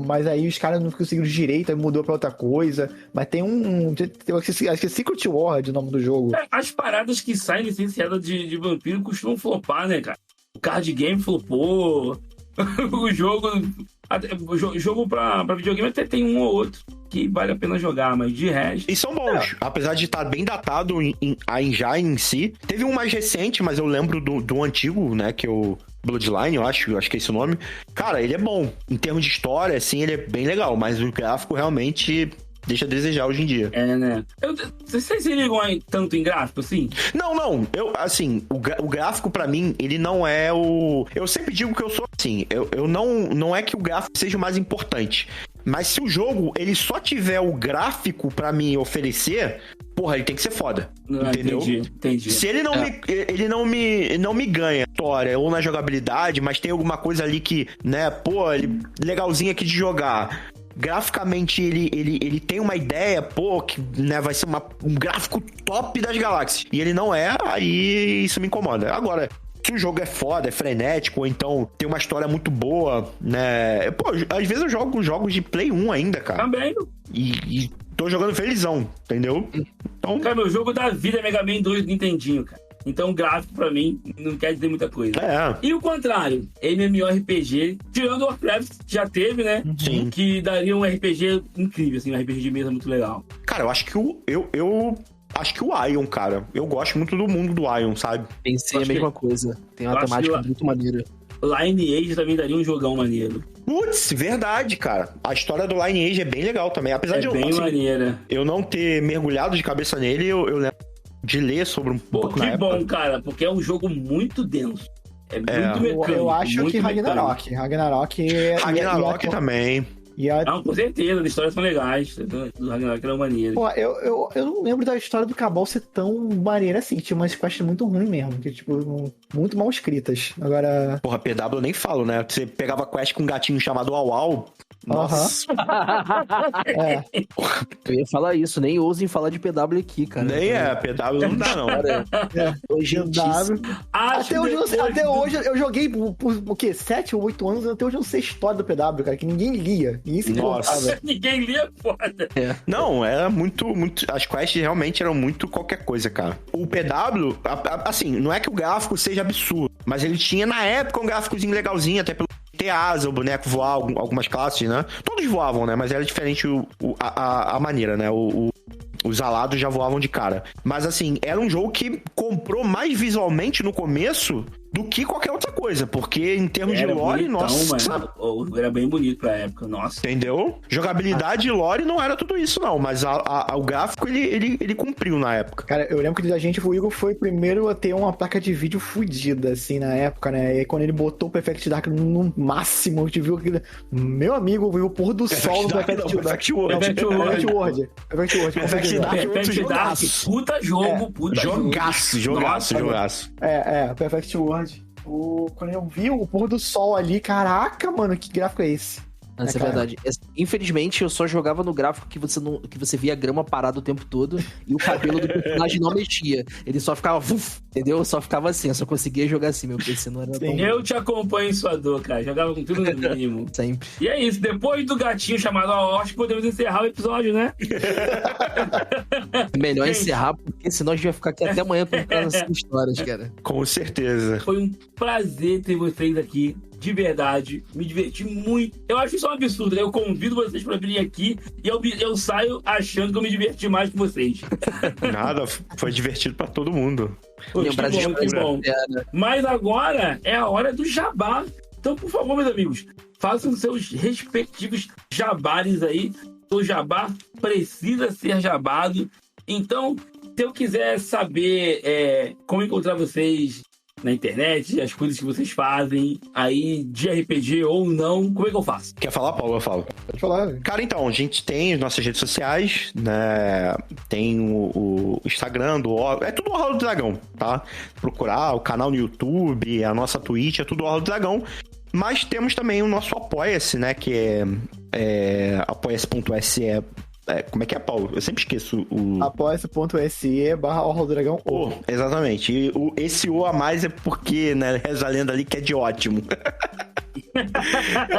mas aí os caras não conseguiram direito, aí mudou pra outra coisa. Mas tem acho que é Secret World o nome do jogo. As paradas que saem licenciadas de vampiro costumam flopar, né, cara? O card game flopou. O jogo Jogo pra videogame até tem um ou outro que vale a pena jogar, mas de resto... E são bons, apesar de estar bem datado já em si. Teve um mais recente, mas eu lembro do antigo, né, que eu... Bloodline, eu acho que é esse o nome. Cara, ele é bom. Em termos de história, assim, ele é bem legal, mas o gráfico realmente deixa a desejar hoje em dia. É, né? Vocês se ligam tanto em gráfico, assim? Não. Assim, o gráfico pra mim, ele não é o... Eu sempre digo que eu sou assim. Eu não é que o gráfico seja o mais importante. Mas se o jogo, ele só tiver o gráfico pra me oferecer, porra, ele tem que ser foda. Entendeu? Entendi. Se ele não me ganha na história ou na jogabilidade, mas tem alguma coisa ali que, né, pô, legalzinho aqui de jogar. Graficamente, ele tem uma ideia, pô, que, né, vai ser um gráfico top das galáxias. E ele não é, aí isso me incomoda. Agora, se o jogo é foda, é frenético, ou então tem uma história muito boa, né? Pô, às vezes eu jogo jogos de Play 1 ainda, cara. Também. E tô jogando felizão, entendeu? Então... Cara, meu jogo da vida é Mega Man 2 do Nintendinho, cara. Então, gráfico, pra mim, não quer dizer muita coisa. É. E o contrário, MMORPG, tirando o Warcraft, já teve, né? Sim. Que daria um RPG incrível, assim, um RPG de mesa muito legal. Cara, eu acho que acho que o Ion, cara. Eu gosto muito do mundo do Ion, sabe? Pensei a mesma coisa. Tem uma temática muito maneira. Lineage também daria um jogão maneiro. Putz, verdade, cara. A história do Lineage é bem legal também. Apesar de bem maneira. Eu não ter mergulhado de cabeça nele, eu lembro de ler sobre um pouco na época. Que bom, cara, porque é um jogo muito denso. É muito mecânico. Eu acho que Ragnarok também. Não, com certeza, as histórias são legais. Do Ragnarok era maneiro. Pô, eu não lembro da história do Cabal ser tão maneira assim. Tinha umas quests muito ruins mesmo. Que, tipo, muito mal escritas. Agora. Porra, PW eu nem falo, né? Você pegava quest com um gatinho chamado Au. Nossa. É. Eu ia falar isso, nem ousem falar de PW aqui, cara. Nem PW não dá, não. Até hoje eu joguei por o quê? 7 ou 8 anos, até hoje eu não sei a história do PW, cara, que ninguém lia. Ninguém se Nossa. Ninguém lia, foda. Não, era muito. As quests realmente eram muito qualquer coisa, cara. O PW, assim, não é que o gráfico seja absurdo, mas ele tinha na época um gráficozinho legalzinho, até pelo ter asa, o boneco voar algumas classes, né? Todos voavam, né? Mas era diferente a maneira, né? Os alados já voavam de cara. Mas, assim, era um jogo que comprou mais visualmente no começo do que qualquer outra coisa. Porque, em termos de lore, bonitão, nossa... Mano. Era bem bonito pra época, nossa. Entendeu? Jogabilidade e lore não era tudo isso, não. Mas o gráfico, ele cumpriu na época. Cara, eu lembro que o Igor foi o primeiro a ter uma placa de vídeo fodida, assim, na época, né? E aí, quando ele botou o Perfect Dark no máximo, a gente viu aquilo... Meu amigo, viu o pôr do sol no Perfect World. Perfect Dark, puta jogo, Jogaço. Perfect World. Quando eu vi o pôr do sol ali, caraca, mano, que gráfico é esse? Isso é verdade. Infelizmente, eu só jogava no gráfico que você via a grama parada o tempo todo e o cabelo do personagem não mexia. Ele só ficava... entendeu? Eu só ficava assim, eu só conseguia jogar assim. Meu PC não era tão... Eu te acompanho em sua dor, cara. Jogava com tudo no mínimo. Sempre. E é isso. Depois do gatinho chamado Aoshi, podemos encerrar o episódio, né? Melhor encerrar, porque senão a gente vai ficar aqui até amanhã contando essas histórias, cara. Com certeza. Foi um prazer ter vocês aqui. De verdade, me diverti muito. Eu acho isso um absurdo, né? Eu convido vocês pra virem aqui e eu saio achando que eu me diverti mais que vocês. Nada, foi divertido pra todo mundo. Que bom. Mas agora é a hora do jabá. Então, por favor, meus amigos, façam seus respectivos jabares aí. O jabá precisa ser jabado. Então, se eu quiser saber como encontrar vocês na internet, as coisas que vocês fazem aí de RPG ou não, como é que eu faço? Quer falar, Paulo? Eu falo. Pode falar. Cara, então, a gente tem as nossas redes sociais, né? Tem o Instagram é tudo o Orla do Dragão, tá? Procurar o canal no YouTube, a nossa Twitch, é tudo o Orla do Dragão. Mas temos também o nosso Apoia-se, né? Que é apoia-se.se. Como é que é, Paulo? Eu sempre esqueço o... apoia.se/Orla do Dragão. Exatamente. E esse O a mais é porque, né, reza a lenda ali que é de ótimo.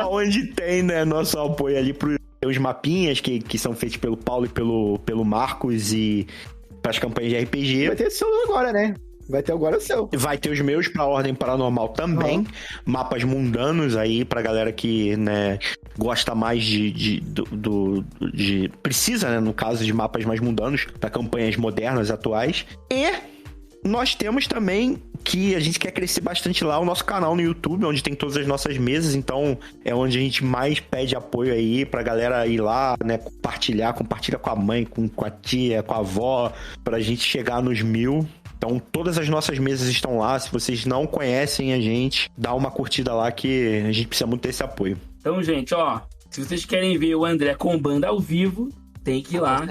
Onde tem, né, nosso apoio ali para os mapinhas que são feitos pelo Paulo e pelo Marcos e para as campanhas de RPG. Vai ter esse celular agora, né? Vai ter agora o seu. Vai ter os meus pra Ordem Paranormal também. Mapas mundanos aí pra galera que, né, gosta mais de precisa, né, no caso, de mapas mais mundanos pra campanhas modernas, atuais. E nós temos também que a gente quer crescer bastante lá o nosso canal no YouTube, onde tem todas as nossas mesas, então é onde a gente mais pede apoio aí pra galera ir lá, né, compartilha com a mãe, com a tia, com a avó, pra gente chegar nos 1000. Então todas as nossas mesas estão lá, se vocês não conhecem a gente, dá uma curtida lá que a gente precisa muito desse apoio. Então, gente, ó, se vocês querem ver o André com banda ao vivo, tem que ir lá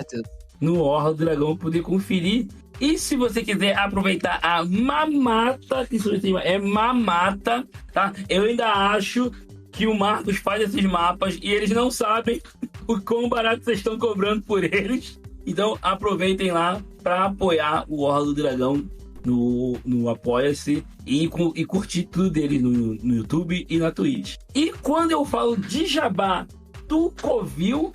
no Orla do Dragão poder conferir. E se você quiser aproveitar a mamata, que isso é mamata, tá? Eu ainda acho que o Marcos faz esses mapas e eles não sabem o quão barato vocês estão cobrando por eles. Então aproveitem lá para apoiar o Orla do Dragão no Apoia-se e curtir tudo deles no YouTube e na Twitch. E quando eu falo de jabá do Covil,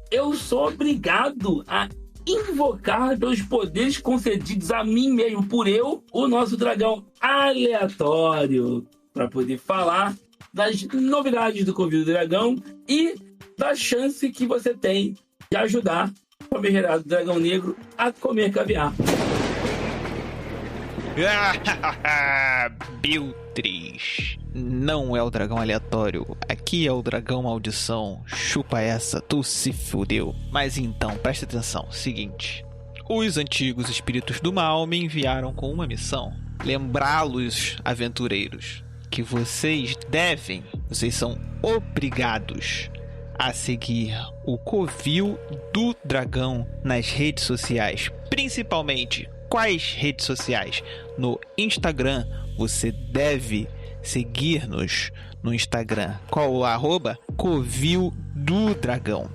eu sou obrigado a invocar pelos poderes concedidos a mim mesmo por eu, o nosso dragão aleatório, para poder falar das novidades do Covil do Dragão e da chance que você tem de ajudar o famigerado dragão negro a comer caviar. Biltris, não é o dragão aleatório, aqui é o dragão maldição. Chupa essa, tu se fudeu. Mas então, presta atenção, seguinte: os antigos espíritos do mal me enviaram com uma missão: lembrá-los, aventureiros, que vocês são obrigados a seguir o Covil do Dragão nas redes sociais, principalmente. Quais redes sociais? No Instagram, você deve seguir-nos no Instagram. Qual o arroba? Covil do Dragão.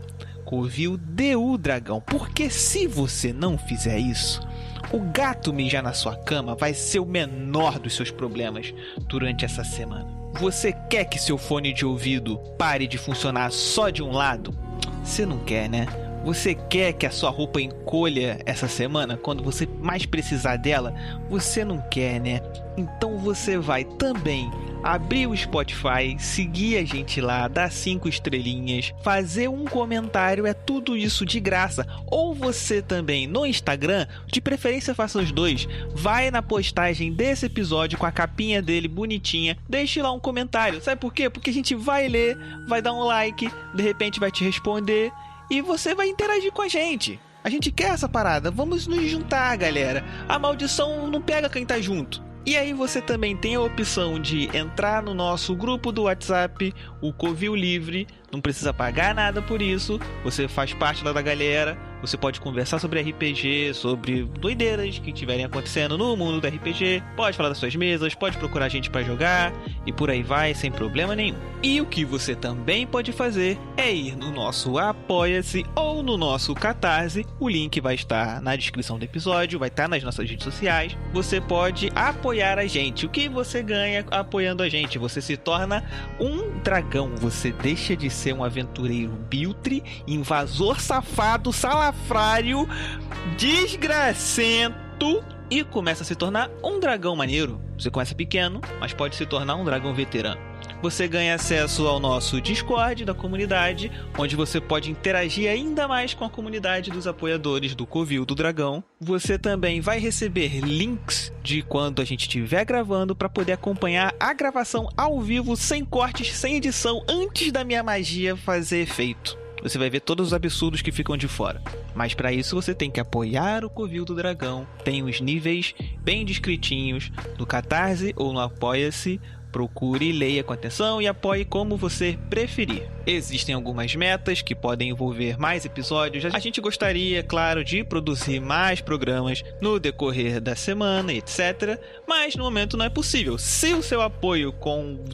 Covil do Dragão. Porque se você não fizer isso, o gato mijar na sua cama vai ser o menor dos seus problemas durante essa semana. Você quer que seu fone de ouvido pare de funcionar só de um lado? Você não quer, né? Você quer que a sua roupa encolha essa semana quando você mais precisar dela? Você não quer, né? Então você vai também abrir o Spotify, seguir a gente lá, dar 5 estrelinhas, fazer um comentário, é tudo isso de graça. Ou você também no Instagram, de preferência faça os dois, vai na postagem desse episódio com a capinha dele bonitinha, deixe lá um comentário. Sabe por quê? Porque a gente vai ler, vai dar um like, de repente vai te responder e você vai interagir com a gente. A gente quer essa parada, vamos nos juntar, galera. A maldição não pega quem tá junto. E aí você também tem a opção de entrar no nosso grupo do WhatsApp, o Covil Livre, não precisa pagar nada por isso, você faz parte lá da galera, você pode conversar sobre RPG, sobre doideiras que estiverem acontecendo no mundo do RPG, pode falar das suas mesas, pode procurar gente pra jogar e por aí vai, sem problema nenhum. E o que você também pode fazer é ir no nosso Apoia-se ou no nosso Catarse, o link vai estar na descrição do episódio, vai estar nas nossas redes sociais, você pode apoiar a gente. O que você ganha apoiando a gente? Você se torna um dragão, você deixa de ser um aventureiro biltre, invasor safado, salafrário, desgracento e começa a se tornar um dragão maneiro. Você começa pequeno, mas pode se tornar um dragão veterano. Você ganha acesso ao nosso Discord da comunidade, onde você pode interagir ainda mais com a comunidade dos apoiadores do Covil do Dragão. Você também vai receber links de quando a gente estiver gravando para poder acompanhar a gravação ao vivo, sem cortes, sem edição, antes da minha magia fazer efeito. Você vai ver todos os absurdos que ficam de fora. Mas para isso você tem que apoiar o Covil do Dragão. Tem os níveis bem descritinhos no Catarse ou no Apoia-se. Procure, leia com atenção e apoie como você preferir. Existem algumas metas que podem envolver mais episódios. A gente gostaria, claro, de produzir mais programas no decorrer da semana, etc. Mas no momento não é possível. Se o seu apoio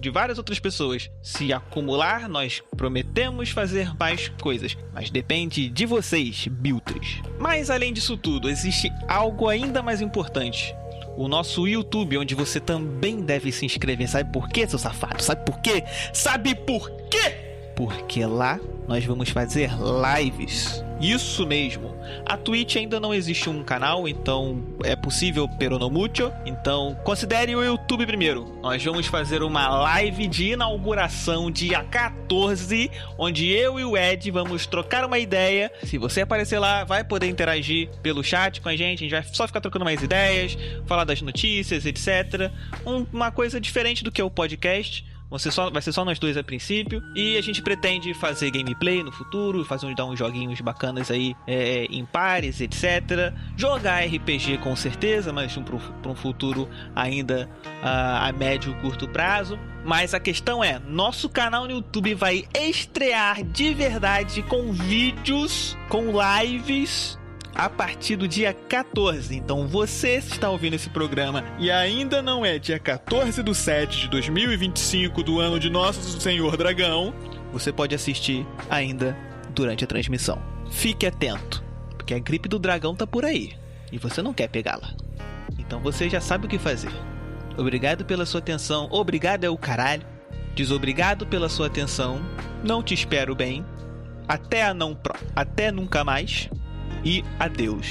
de várias outras pessoas se acumular, nós prometemos fazer mais coisas. Mas depende de vocês, biltres. Mas além disso tudo, existe algo ainda mais importante. O nosso YouTube, onde você também deve se inscrever. Sabe por quê, seu safado? Sabe por quê? Sabe por quê? Porque lá nós vamos fazer lives. Isso mesmo. A Twitch ainda não existe um canal, então é possível, pero no mucho. Então considere o YouTube primeiro. Nós vamos fazer uma live de inauguração dia 14, onde eu e o Ed vamos trocar uma ideia. Se você aparecer lá, vai poder interagir pelo chat com a gente vai só ficar trocando mais ideias, falar das notícias, etc. Uma coisa diferente do que é o podcast. Vai ser só nós dois a princípio. E a gente pretende fazer gameplay no futuro, dar uns joguinhos bacanas aí em pares, etc. Jogar RPG com certeza, mas para um futuro ainda a médio e curto prazo. Mas a questão é, nosso canal no YouTube vai estrear de verdade com vídeos, com lives, a partir do dia 14. Então você está ouvindo esse programa e ainda não é dia 14/7 de 2025 do ano de Nosso Senhor Dragão, você pode assistir ainda durante a transmissão. Fique atento, porque a gripe do dragão tá por aí e você não quer pegá-la. Então você já sabe o que fazer. Obrigado pela sua atenção. Obrigado é o caralho. Desobrigado pela sua atenção. Não te espero bem. Até nunca mais. E adeus.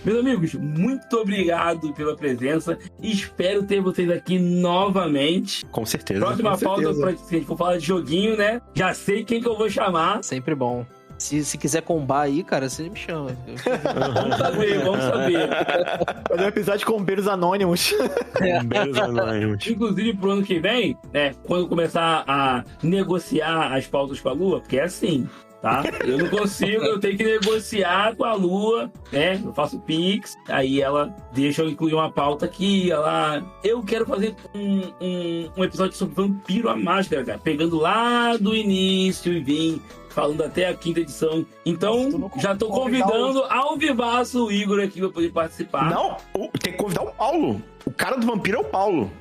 Meus amigos, muito obrigado pela presença. Espero ter vocês aqui novamente. Com certeza. Próxima pauta, se a gente for falar de joguinho, né? Já sei quem que eu vou chamar. Sempre bom. Se quiser combar aí, cara, você me chama. Vamos saber. Fazer um episódio com bombeiros anônimos. Bombeiros anônimos. Inclusive, pro ano que vem, né? Quando começar a negociar as pautas com a Lua, porque é assim, tá? Eu não consigo, eu tenho que negociar com a Lua, né? Eu faço Pix, aí ela deixa eu incluir uma pauta aqui, eu quero fazer um episódio sobre Vampiro à Máscara, cara. Pegando lá do início e vim falando até a 5ª edição. Então, já tô convidando ao vivaço o Igor aqui pra poder participar. Não, tem que convidar o Paulo. O cara do vampiro é o Paulo.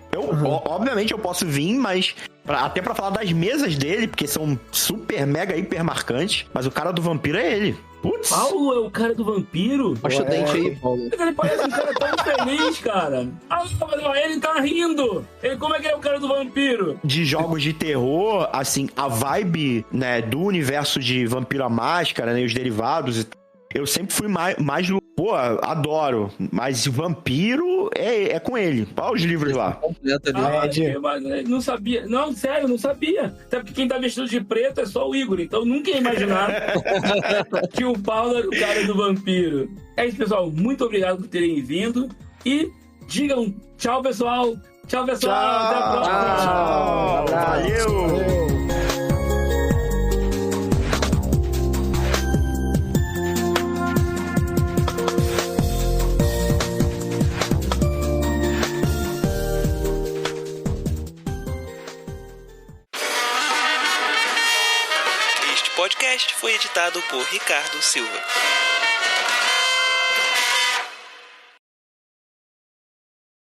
Obviamente eu posso vir, mas até pra falar das mesas dele, porque são super, mega, hiper marcantes. Mas o cara do vampiro é ele. Putz. Paulo é o cara do vampiro? Mostra o dente aí, Paulo. Ele parece um cara tão feliz, cara. Ele tá rindo. Como é que é o cara do vampiro? De jogos de terror, assim, a vibe, né, do universo de Vampiro à Máscara, né, e os derivados, eu sempre fui mais pô, adoro, mas vampiro é com ele. Olha os livros lá. Não sabia. Não, sério, não sabia. Até porque quem tá vestido de preto é só o Igor, então nunca ia imaginar que o Paulo era o cara do vampiro. É isso, pessoal. Muito obrigado por terem vindo e digam tchau, pessoal. Tchau, pessoal. Tchau. Até a próxima. Tchau. Valeu. Este podcast foi editado por Ricardo Silva.